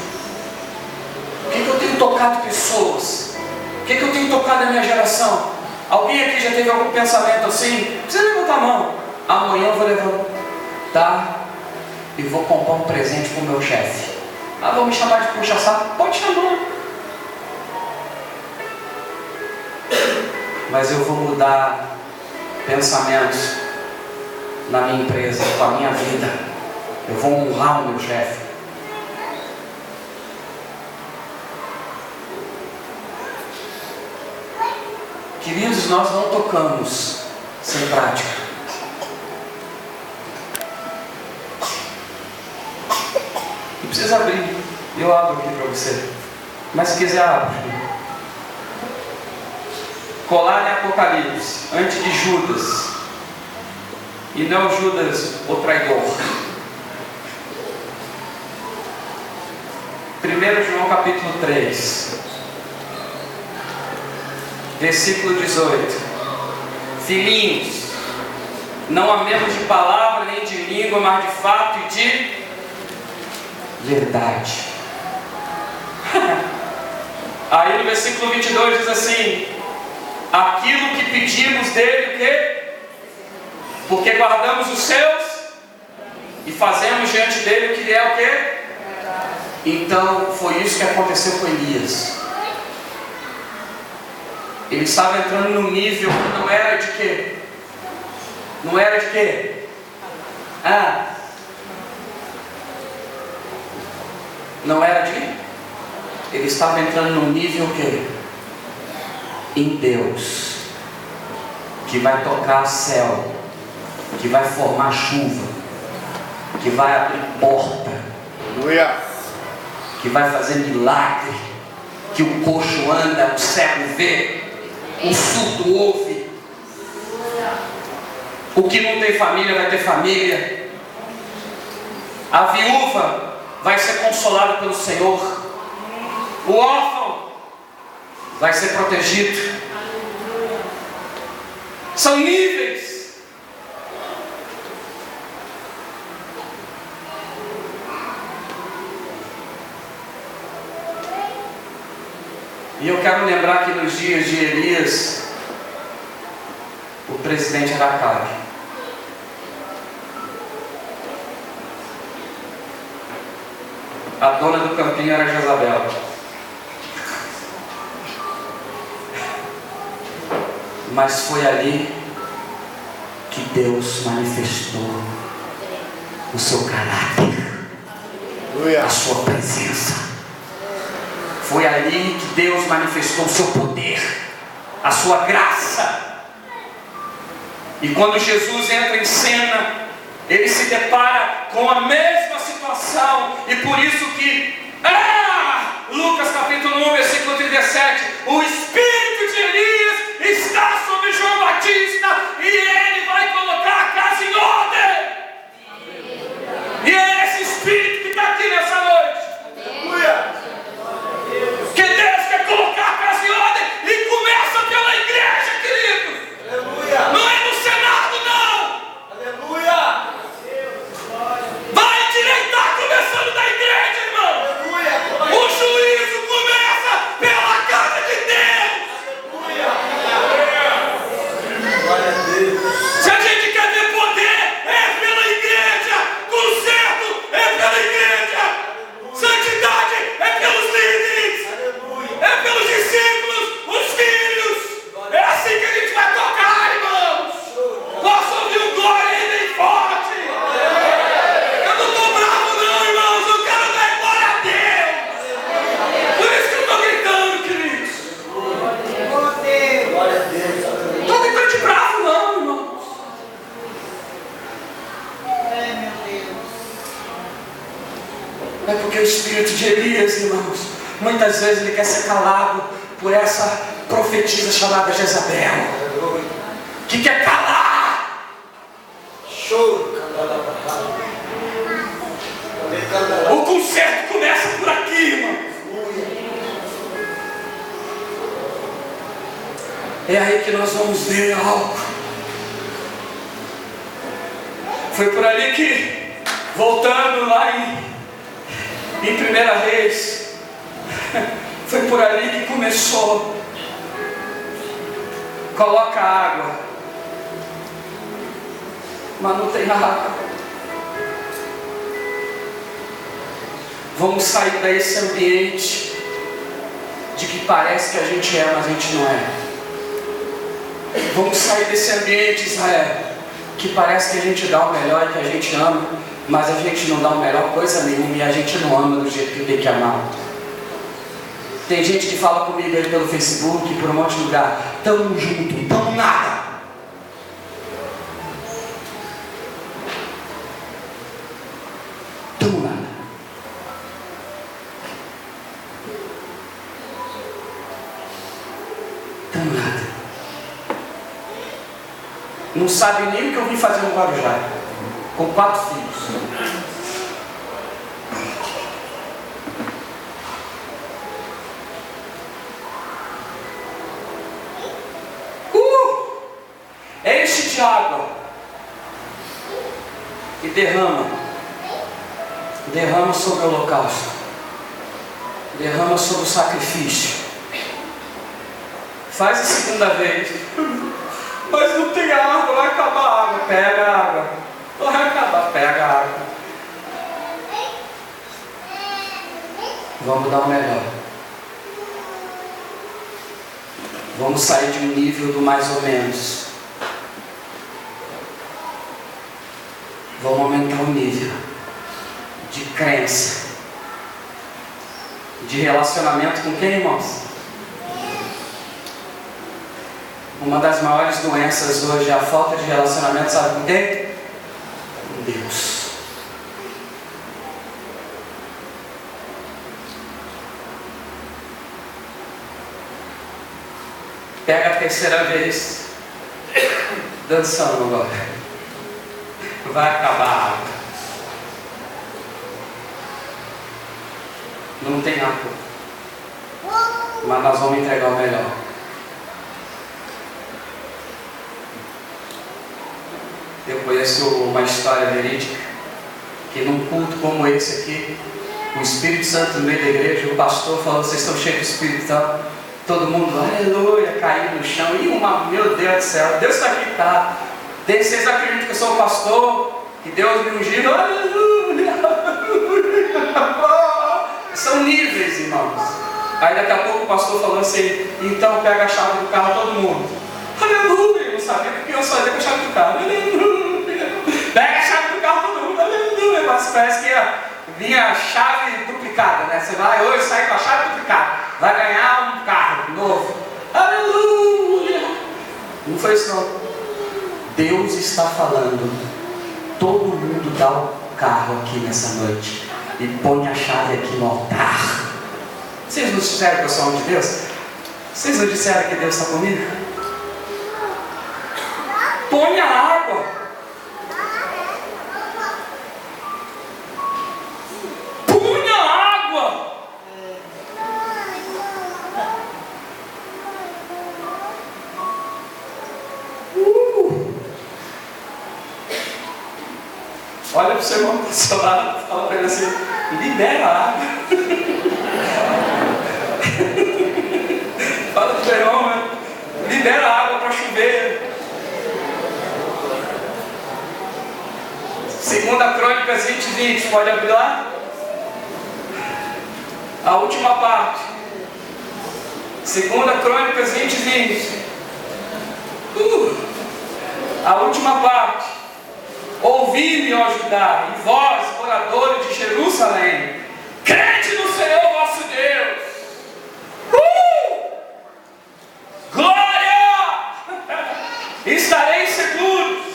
O que eu tenho tocado pessoas? O que eu tenho tocado na minha geração? Alguém aqui já teve algum pensamento assim? Precisa levantar a mão. Amanhã eu vou levantar e vou comprar um presente para o meu chefe. Vão me chamar de puxa-saco? Pode chamar. Mas eu vou mudar pensamentos na minha empresa, com a minha vida. Eu vou honrar o meu chefe. Queridos, nós não tocamos sem prática. Não precisa abrir, eu abro aqui para você. Mas se quiser, abre. Colar em Apocalipse, antes de Judas. E não Judas, o traidor. 1 João capítulo 3. Versículo 18. Filhinhos, não amemos de palavra nem de língua, mas de fato e de verdade. Aí no versículo 22 diz assim: aquilo que pedimos dele, o quê? Porque guardamos os seus e fazemos diante dele o que é o quê? Então foi isso que aconteceu com Elias. Ele estava entrando num nível que não era de quê? Não era de quê? Não era de? Ele estava entrando num nível que? Em Deus, que vai tocar céu, que vai formar chuva, que vai abrir porta, que vai fazer milagre, que o coxo anda, o cego vê, o surdo ouve, o que não tem família vai ter família, a viúva vai ser consolada pelo Senhor, o órfão vai ser protegido. São níveis. E eu quero lembrar que nos dias de Elias, o presidente era Acabe. A dona do campinho era Jezabel. Mas foi ali que Deus manifestou o seu caráter, a sua presença. Foi ali que Deus manifestou o seu poder, a sua graça. E quando Jesus entra em cena, ele se depara com a mesma situação. E por isso que Lucas capítulo 1, versículo o espírito de Elias, irmãos, muitas vezes ele quer ser calado por essa profetisa chamada Jezabel, que quer calar. O conserto começa por aqui, irmão. É aí que nós vamos ver algo. Foi por ali que, voltando lá em 1 Reis, foi por ali que começou. Coloca água, mas não tem água. Vamos sair desse ambiente de que parece que a gente é, mas a gente não é. Vamos sair desse ambiente, Israel, que parece que a gente dá o melhor e que a gente ama, mas a gente não dá a melhor coisa nenhuma e a gente não ama do jeito que tem que amar. Tem gente que fala comigo aí pelo Facebook, por um monte de lugar: tamo junto, tamo nada. Tamo nada. Tamo nada. Não sabe nem o que eu vim fazer no Guarujá, com 4 filhos. Enche de água e derrama sobre o holocausto, derrama sobre o sacrifício. Faz a segunda vez. Mas não tem água, vai acabar a água. Pega a água. Vai acabar, pega a água. Vamos dar o melhor. Vamos sair de um nível do mais ou menos. Vamos aumentar o nível de crença, de relacionamento com quem, irmãos? Uma das maiores doenças hoje é a falta de relacionamento, sabe com quem? Com Deus. Pega a terceira vez, dançando agora. Vai acabar a água. Não tem água, mas nós vamos entregar o melhor. Eu conheço uma história verídica, que num culto como esse aqui, o Espírito Santo no meio da igreja, o pastor falou: vocês estão cheios de Espírito Santo. Todo mundo, aleluia, caindo no chão. E meu Deus do céu, Deus está aqui, tá? Vocês acreditam que eu sou o pastor, que Deus me ungiu? Aleluia, aleluia. São níveis, irmãos. Aí daqui a pouco o pastor falou assim: então pega a chave do carro, todo mundo. Aleluia. Eu não sabia o que eu fazia com a chave do carro. Aleluia. Pega a chave do carro, todo mundo. Aleluia. Mas parece que vinha a chave duplicada, né? Você vai hoje sair com a chave duplicada, vai ganhar um carro novo. Aleluia. Não foi isso não. Deus está falando: todo mundo dá o carro aqui nessa noite e põe a chave aqui no altar. Vocês não disseram que eu sou homem de Deus? Vocês não disseram que Deus está comigo? Põe a água. Põe a água. Olha para o seu irmão do seu lado, fala para ele assim: libera a água. Fala para o seu irmão: libera a água para chover. 2 Crônicas 20:20, pode abrir lá? A última parte. 2 Crônicas 20:20. A última parte. Ouvi-me, ó Judá, e vós, moradores de Jerusalém, crede no Senhor vosso Deus. Glória! Estareis seguros,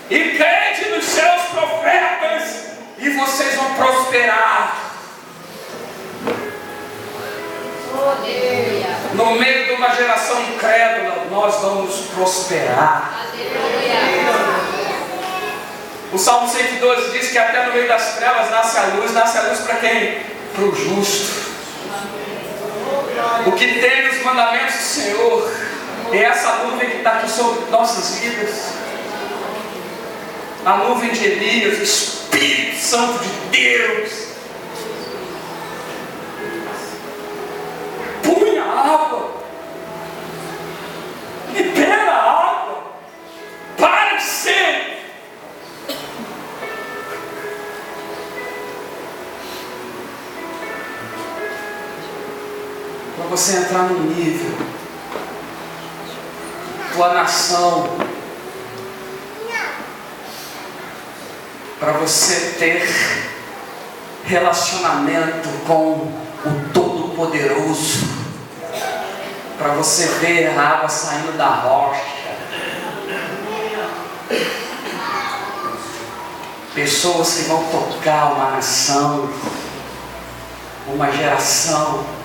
e crede nos seus profetas, e vocês vão prosperar. Aleluia. No meio de uma geração incrédula, nós vamos prosperar. Aleluia. O Salmo 112 diz que até no meio das trevas nasce a luz. Nasce a luz para quem? Para o justo. O que tem os mandamentos do Senhor é essa nuvem que está aqui sobre nossas vidas. A nuvem de Elias, o Espírito Santo de Deus. Põe a água. Libera a água. Para de ser. Para você entrar num nível, tua nação, para você ter relacionamento com o Todo-Poderoso, para você ver a água saindo da rocha, pessoas que vão tocar uma nação, uma geração.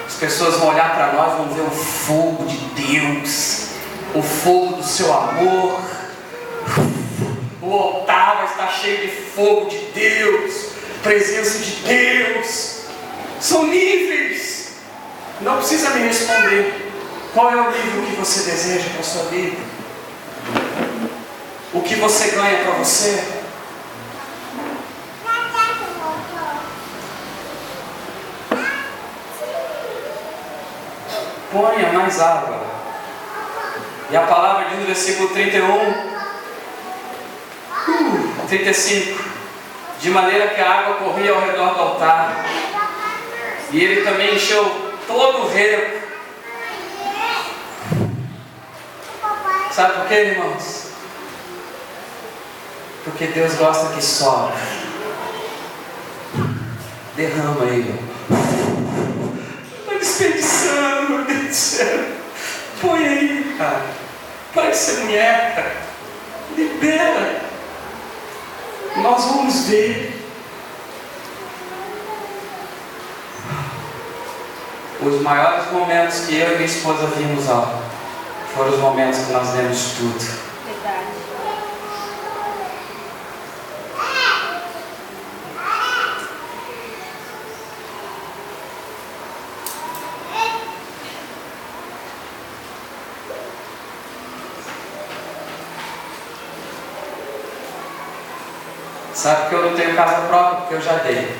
As pessoas vão olhar para nós, vão ver o fogo de Deus, o fogo do seu amor. O altar vai estar cheio de fogo de Deus, presença de Deus. São níveis. Não precisa me responder qual é o nível que você deseja para a sua vida. O que você ganha para você. Ponha mais água. E a palavra diz no versículo 35, de maneira que a água corria ao redor do altar, e ele também encheu todo o rego. Sabe por quê, irmãos? Porque Deus gosta que sobe. Derrama aí. Está desperdiçando, meu Deus do céu. Põe aí, cara. Para de ser mulher, cara. Libera. Nós vamos ver os maiores momentos que eu e minha esposa vimos, foram os momentos que nós demos tudo. Verdade. Sabe que eu não tenho casa própria, porque eu já dei.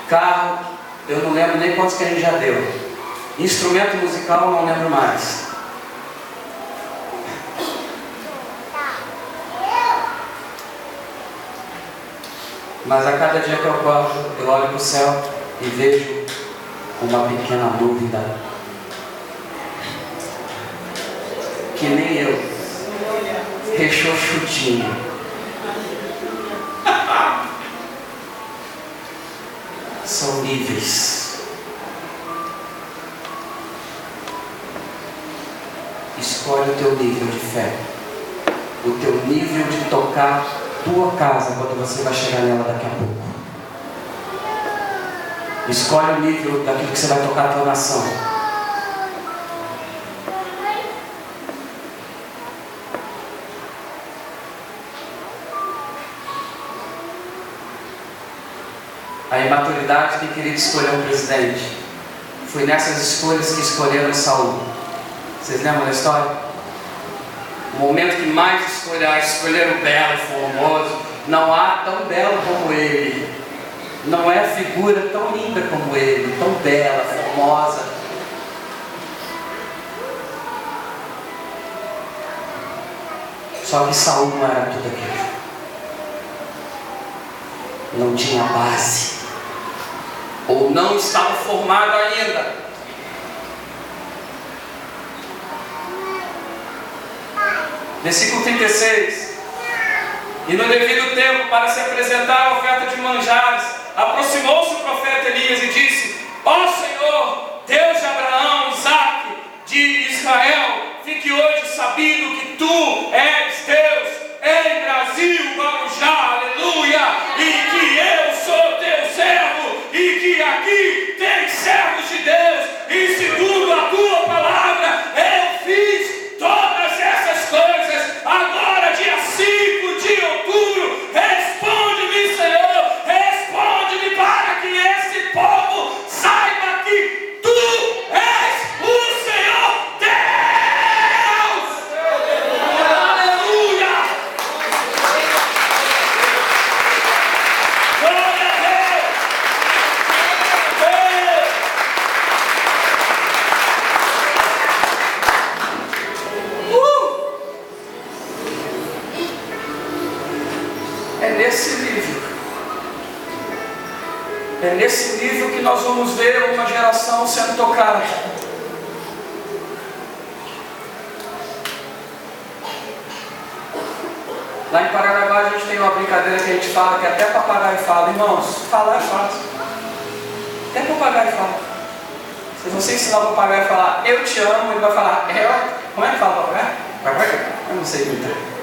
Carro, eu não lembro nem quantos que a gente já deu. Instrumento musical, não lembro mais. Mas a cada dia que eu acordo, eu olho para o céu e vejo uma pequena nuvem que nem eu, rechonchudinho. São níveis. Escolhe o teu nível de fé, o teu nível de tocar tua casa quando você vai chegar nela daqui a pouco. Escolhe o nível daquilo que você vai tocar a tua nação. A imaturidade tem querido escolher um presidente. Foi nessas escolhas que escolheram Saul. Vocês lembram da história? O momento que mais escolheram belo, formoso. Não há tão belo como ele. Não é figura tão linda como ele, tão bela, formosa. Só que Saul não era tudo aquilo. Não tinha base. Ou não estava formado ainda. Versículo 36. E no devido tempo, para se apresentar a oferta de manjares, aproximou-se o profeta Elias e disse: Ó Senhor, Deus de Abraão, Isaque, de Israel, fique hoje sabido que Tu és Deus em Brasil, Guarujá, aleluia, e que eu sou Teu servo. É nesse nível que nós vamos ver uma geração sendo tocada. Lá em Paranaguá a gente tem uma brincadeira que a gente fala, que até papagaio fala. Irmãos, falar é fácil. Até papagaio fala. Se você ensinar o papagaio a falar eu te amo, ele vai falar como é que fala papagaio? Eu não sei muito.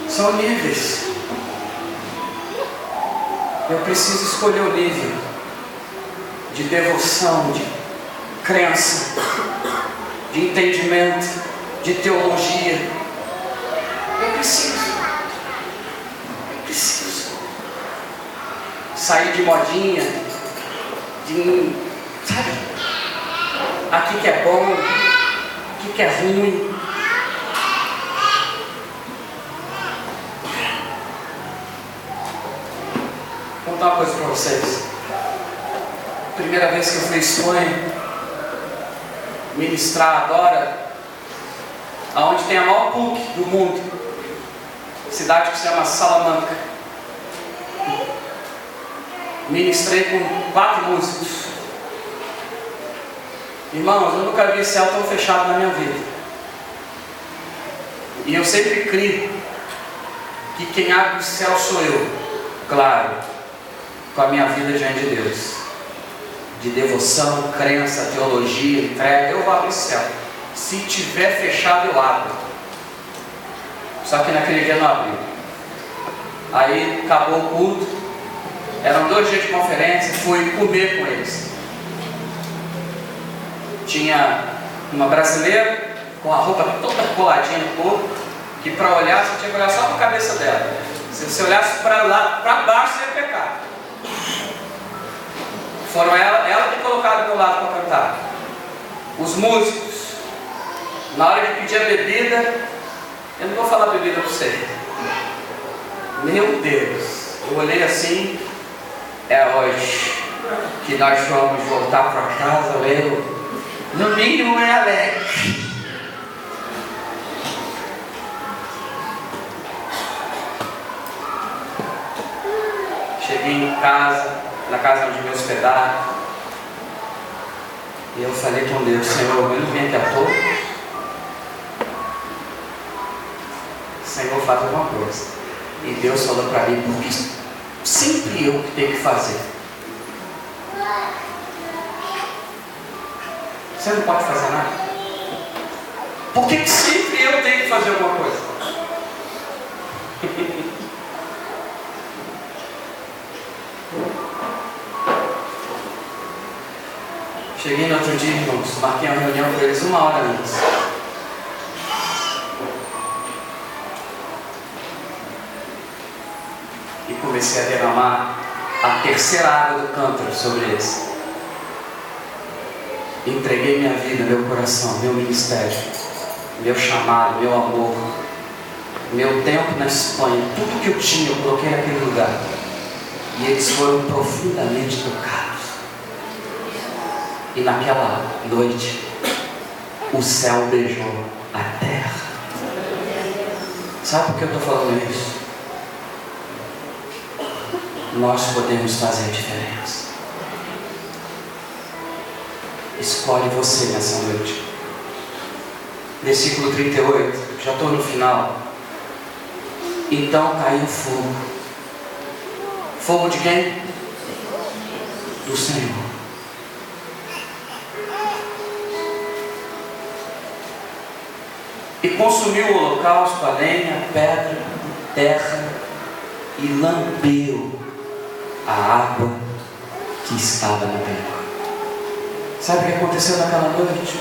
São níveis. Eu preciso escolher o nível de devoção, de crença, de entendimento, de teologia. Eu preciso sair de modinha, sabe? Aqui que é bom, aqui que é ruim. Vou contar uma coisa para vocês. Primeira vez que eu fui à Espanha ministrar agora, aonde tem a maior PUC do mundo, cidade que se chama Salamanca. Ministrei com 4 músicos. Irmãos, eu nunca vi céu tão fechado na minha vida. E eu sempre creio que quem abre o céu sou eu. Claro, com a minha vida diante de Deus, de devoção, crença, teologia, entrega, eu vou abrir o céu. Se tiver fechado, eu abro. Só que naquele dia não abriu. Aí acabou o culto, eram 2 dias de conferência, fui comer com eles. Tinha uma brasileira com a roupa toda coladinha no corpo, que para olhar você tinha que olhar só para a cabeça dela. Se você olhasse para lá, para baixo, você ia pecar. Foram ela que colocaram do meu lado para cantar. Os músicos, na hora de pedir a bebida, eu não vou falar bebida para você. Meu Deus, eu olhei assim, é hoje que nós vamos voltar para casa, eu, no mínimo, é alegre. Cheguei em casa, na casa onde me hospedaram, e eu falei com Deus: Senhor, eu não vim aqui à toa. Senhor, faz alguma coisa. E Deus falou para mim: porque sempre eu que tenho que fazer. Você não pode fazer nada? Por que sempre eu tenho que fazer alguma coisa? Cheguei no outro dia, irmãos, marquei uma reunião com eles 1 hora antes. E comecei a derramar a terceira água do cântaro sobre eles. Entreguei minha vida, meu coração, meu ministério, meu chamado, meu amor, meu tempo na Espanha, tudo que eu tinha eu coloquei naquele lugar. E eles foram profundamente tocados. E naquela noite, o céu beijou a terra. Sabe por que eu estou falando isso? Nós podemos fazer a diferença. Escolhe você nessa noite. Versículo 38, já estou no final. Então caiu fogo. Fogo de quem? Do Senhor. E consumiu o holocausto, a lenha, a pedra, a terra, e lambeu a água que estava na terra. Sabe o que aconteceu naquela noite?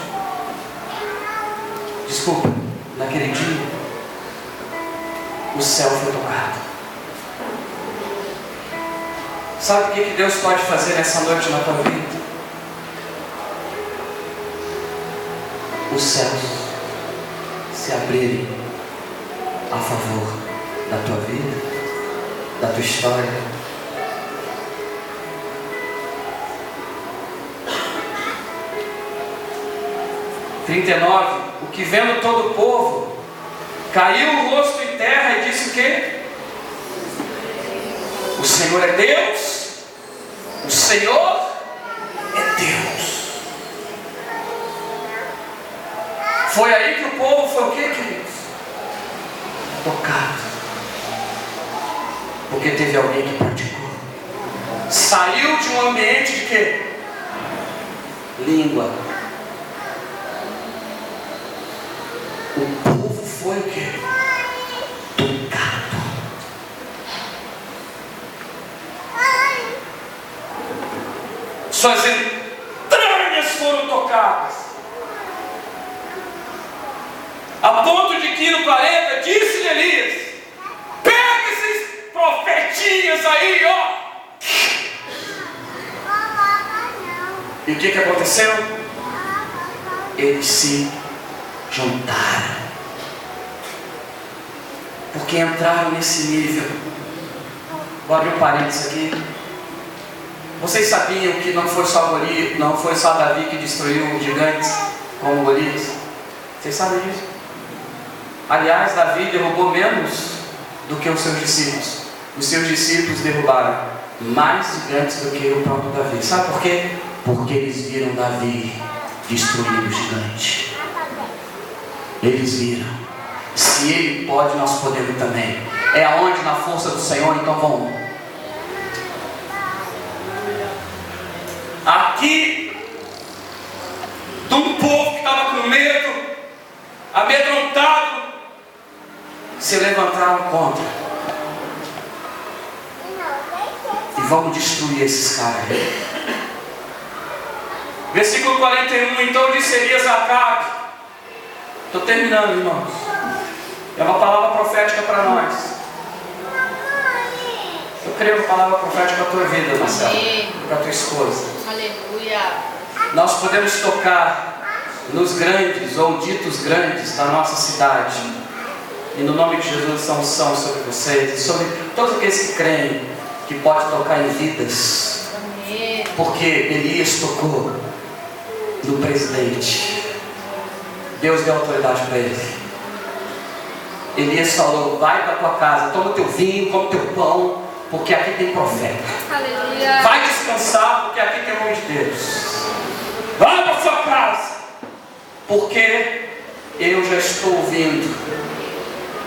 Desculpa, naquele dia, o céu foi tocado. Sabe o que Deus pode fazer nessa noite na tua vida? Os céus se abrirem a favor da tua vida, da tua história. (39) o que vendo todo o povo, caiu o rosto em terra e disse o quê? O Senhor é Deus, o Senhor é Deus. Foi aí que o povo foi o quê, queridos? Tocado. Porque teve alguém que praticou. Saiu de um ambiente de quê? Língua. O povo foi o quê? Tocado. Suas entranhas foram tocadas. A ponto de que no 40 disse-lhe Elias: pega esses profetinhas aí, ó. E o que aconteceu? Eles se juntaram. Porque entraram nesse nível. Vou abrir um parênteses aqui. Vocês sabiam que não foi só Davi que destruiu os gigantes como Golias? Vocês sabem disso? Aliás, Davi derrubou menos do que os seus discípulos. Os seus discípulos derrubaram mais gigantes do que o próprio Davi. Sabe por quê? Porque eles viram Davi destruir o gigante. Eles viram. Se ele pode, nós podemos também. É aonde? Na força do Senhor. Então vamos. Aqui, de um povo que estava com medo, amedrontado, se levantaram contra. E vamos destruir esses caras. Versículo 41. Então disse Elias a Acabe. Estou terminando, irmãos. É uma palavra profética para nós. Eu creio uma palavra profética para a tua vida, Marcelo, para a tua esposa. Aleluia. Nós podemos tocar nos grandes ou ditos grandes da nossa cidade. E no nome de Jesus, essa unção sobre vocês e sobre todos aqueles que creem que pode tocar em vidas. Amém. Porque Elias tocou no presidente. Deus deu autoridade para ele. Elias falou: vai para tua casa, toma teu vinho, come teu pão, porque aqui tem profeta. Aleluia. Vai descansar, porque aqui tem o homem de Deus. Vai para sua casa, porque eu já estou ouvindo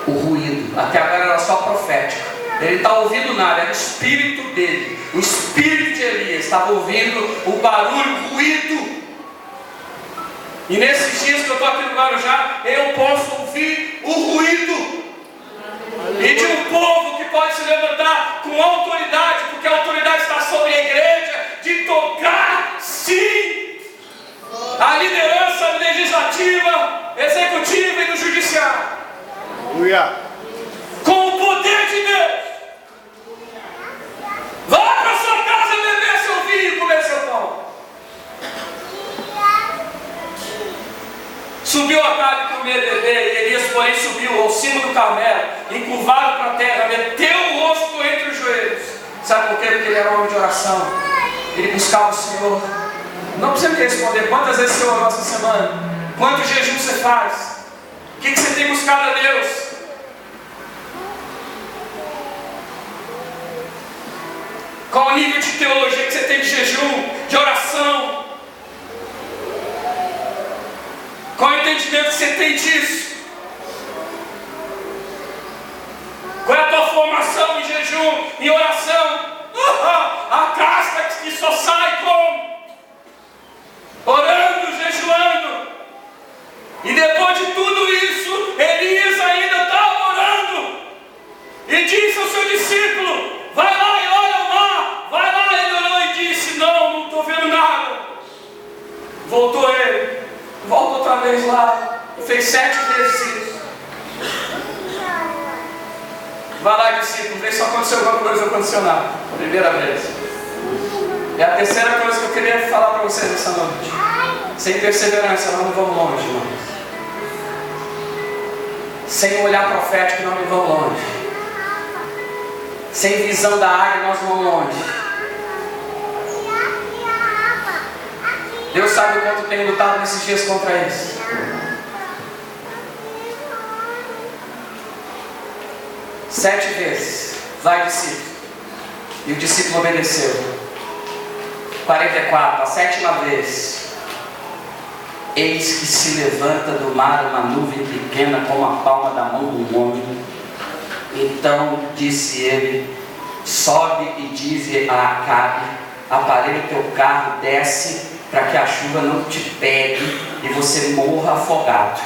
o ruído. Até agora era só profético. Ele não está ouvindo nada, era o espírito dele. O espírito de Elias estava ouvindo o barulho, o ruído. E nesses dias que eu estou aqui no Guarujá, eu posso ouvir o ruído. E de um povo que pode se levantar com autoridade, porque a autoridade está sobre a igreja, de tocar, sim, a liderança legislativa, executiva e do judiciário. Aleluia. Com o poder de Deus. Vá para sua casa beber seu vinho e comer seu pão. Subiu Acabe para comer e beber, e Elias, porém, subiu ao cimo do Carmelo, encurvado para a terra, meteu o rosto entre os joelhos. Sabe por quê? Porque ele era um homem de oração. Ele buscava o Senhor. Não precisa me responder quantas vezes você orou essa semana, quantos jejuns você faz, o que você tem buscado a Deus. Qual o nível de teologia que você tem de jejum, de oração? Qual o entendimento que você tem disso? Qual é a tua formação em jejum, em oração? A casca que só sai como? Orando, jejuando. E depois de tudo isso, Elias ainda estava orando. E disse ao seu discípulo: vai lá e olha o mar. Vai lá. Ele olhou e disse: não estou vendo nada. Voltou ele. Volta outra vez lá. Fez 7 vezes isso. Vai lá, discípulo, vê se aconteceu alguma coisa, não aconteceu nada. Primeira vez. É a terceira coisa que eu queria falar para vocês essa noite. Sem perseverança, nós não vamos longe, irmãos. Sem olhar profético, nós não vamos longe. Sem visão da área, nós vamos longe. Deus sabe o quanto eu tenho lutado nesses dias contra isso. 7 vezes, vai discípulo. E o discípulo obedeceu. 44, a 7ª vez. Eis que se levanta do mar uma nuvem pequena como a palma da mão do homem. Então disse ele: sobe e dize a Acabe: aparelha o teu carro, desce, para que a chuva não te pegue e você morra afogado.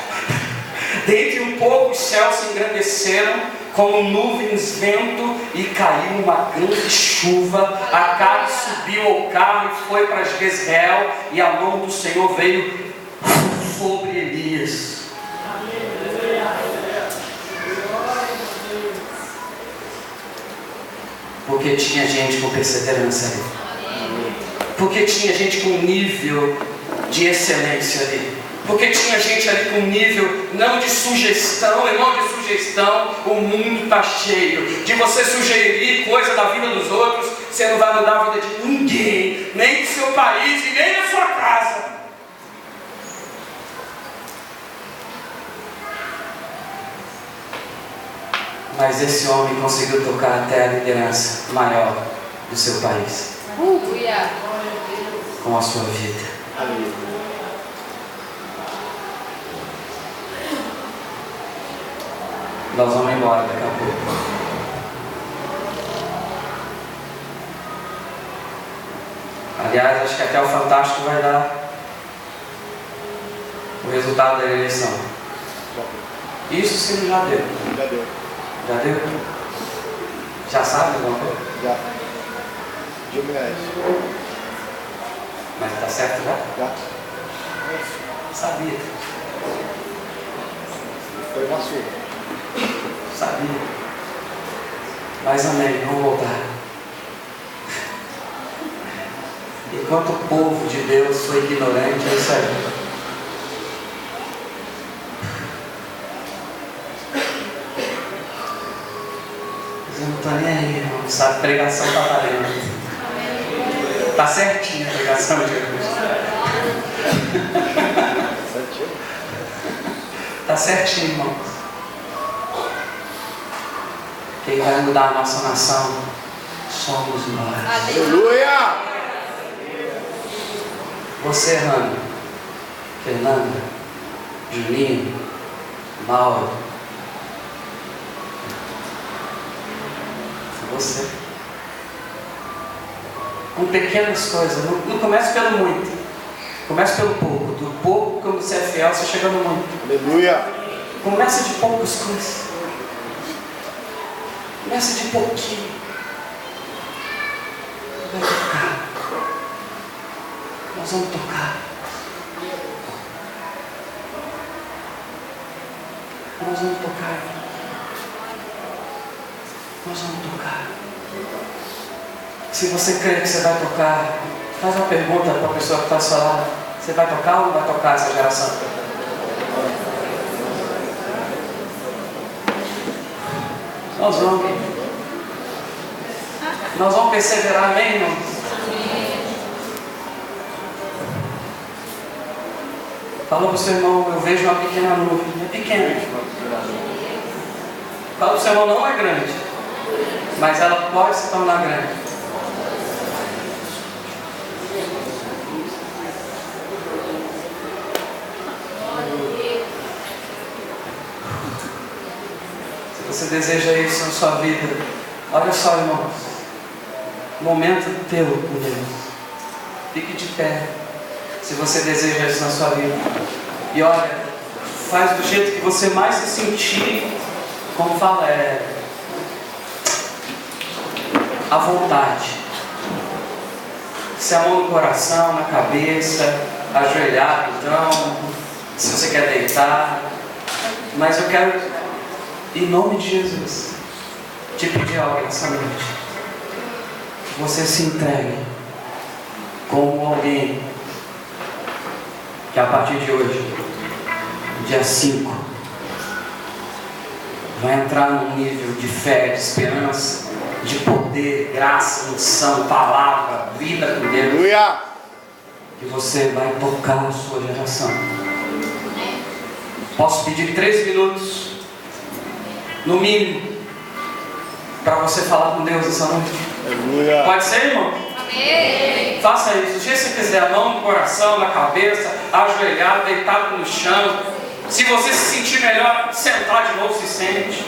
Dentre um pouco os céus se engrandeceram como nuvens, vento, e caiu uma grande chuva. Acabe subiu ao carro e foi para Jezreel, e a mão do Senhor veio sobre Elias. Porque tinha gente com perseverança ali. Porque tinha gente com nível de excelência ali. Porque tinha gente ali com nível não de sugestão, e não de sugestão. O mundo está cheio de você sugerir coisa da vida dos outros. Você não vai mudar a vida de ninguém, nem do seu país e nem da sua casa. Mas esse homem conseguiu tocar até a liderança maior do seu país. Com a sua vida. Nós vamos embora daqui a pouco. Aliás, acho que até o Fantástico vai dar o resultado da eleição. Isso sim já deu. Já deu. Já deu? Já sabe alguma coisa? Já. R$1.000. Mas tá certo já? Já. Sabia. Foi uma surra. Sabia. Mas amém, vamos voltar. Enquanto o povo de Deus foi ignorante, é isso aí. Eu não estou nem aí, irmão. Sabe, pregação está valendo. Está certinho a pregação de hoje. Está certinho, irmão. Quem vai mudar a nossa nação somos nós. Aleluia! Você, Rana, Fernanda, Julinho, Mauro. Foi você. Com pequenas coisas. Não comece pelo muito. Comece pelo pouco. Do pouco, quando você é fiel, você chega no muito. Aleluia! Comece de poucas coisas. Comece de pouquinho. Vai tocar. Nós vamos tocar. Nós vamos tocar. Nós vamos tocar. Se você crê que você vai tocar, faz uma pergunta para a pessoa que está ao seu lado. Você vai tocar ou não vai tocar essa geração? Nós vamos perseverar, amém, irmãos? Fala para o seu irmão, eu vejo uma pequena nuvem. É pequena. Fala para o seu irmão, não é grande, mas ela pode se tornar grande. Se você deseja isso na sua vida, olha só, irmãos, momento teu com Deus. Fique de pé, se você deseja isso na sua vida. E olha, faz do jeito que você mais se sentir, como fala, à vontade. Se a mão no coração, na cabeça, ajoelhado, então, se você quer deitar. Mas eu quero, em nome de Jesus, te pedir algo nessa noite. Você se entregue como alguém que a partir de hoje, dia 5, vai entrar num nível de fé, de esperança, de poder, graça, unção, palavra, vida com Deus. Aleluia! Que você vai tocar a sua geração. Posso pedir 3 minutos, no mínimo, para você falar com Deus essa noite? Aleluia. Pode ser, irmão? Amém. Faça isso. Se você quiser, a mão no coração, na cabeça, ajoelhado, deitado no chão. Se você se sentir melhor, sentar de novo, se sente.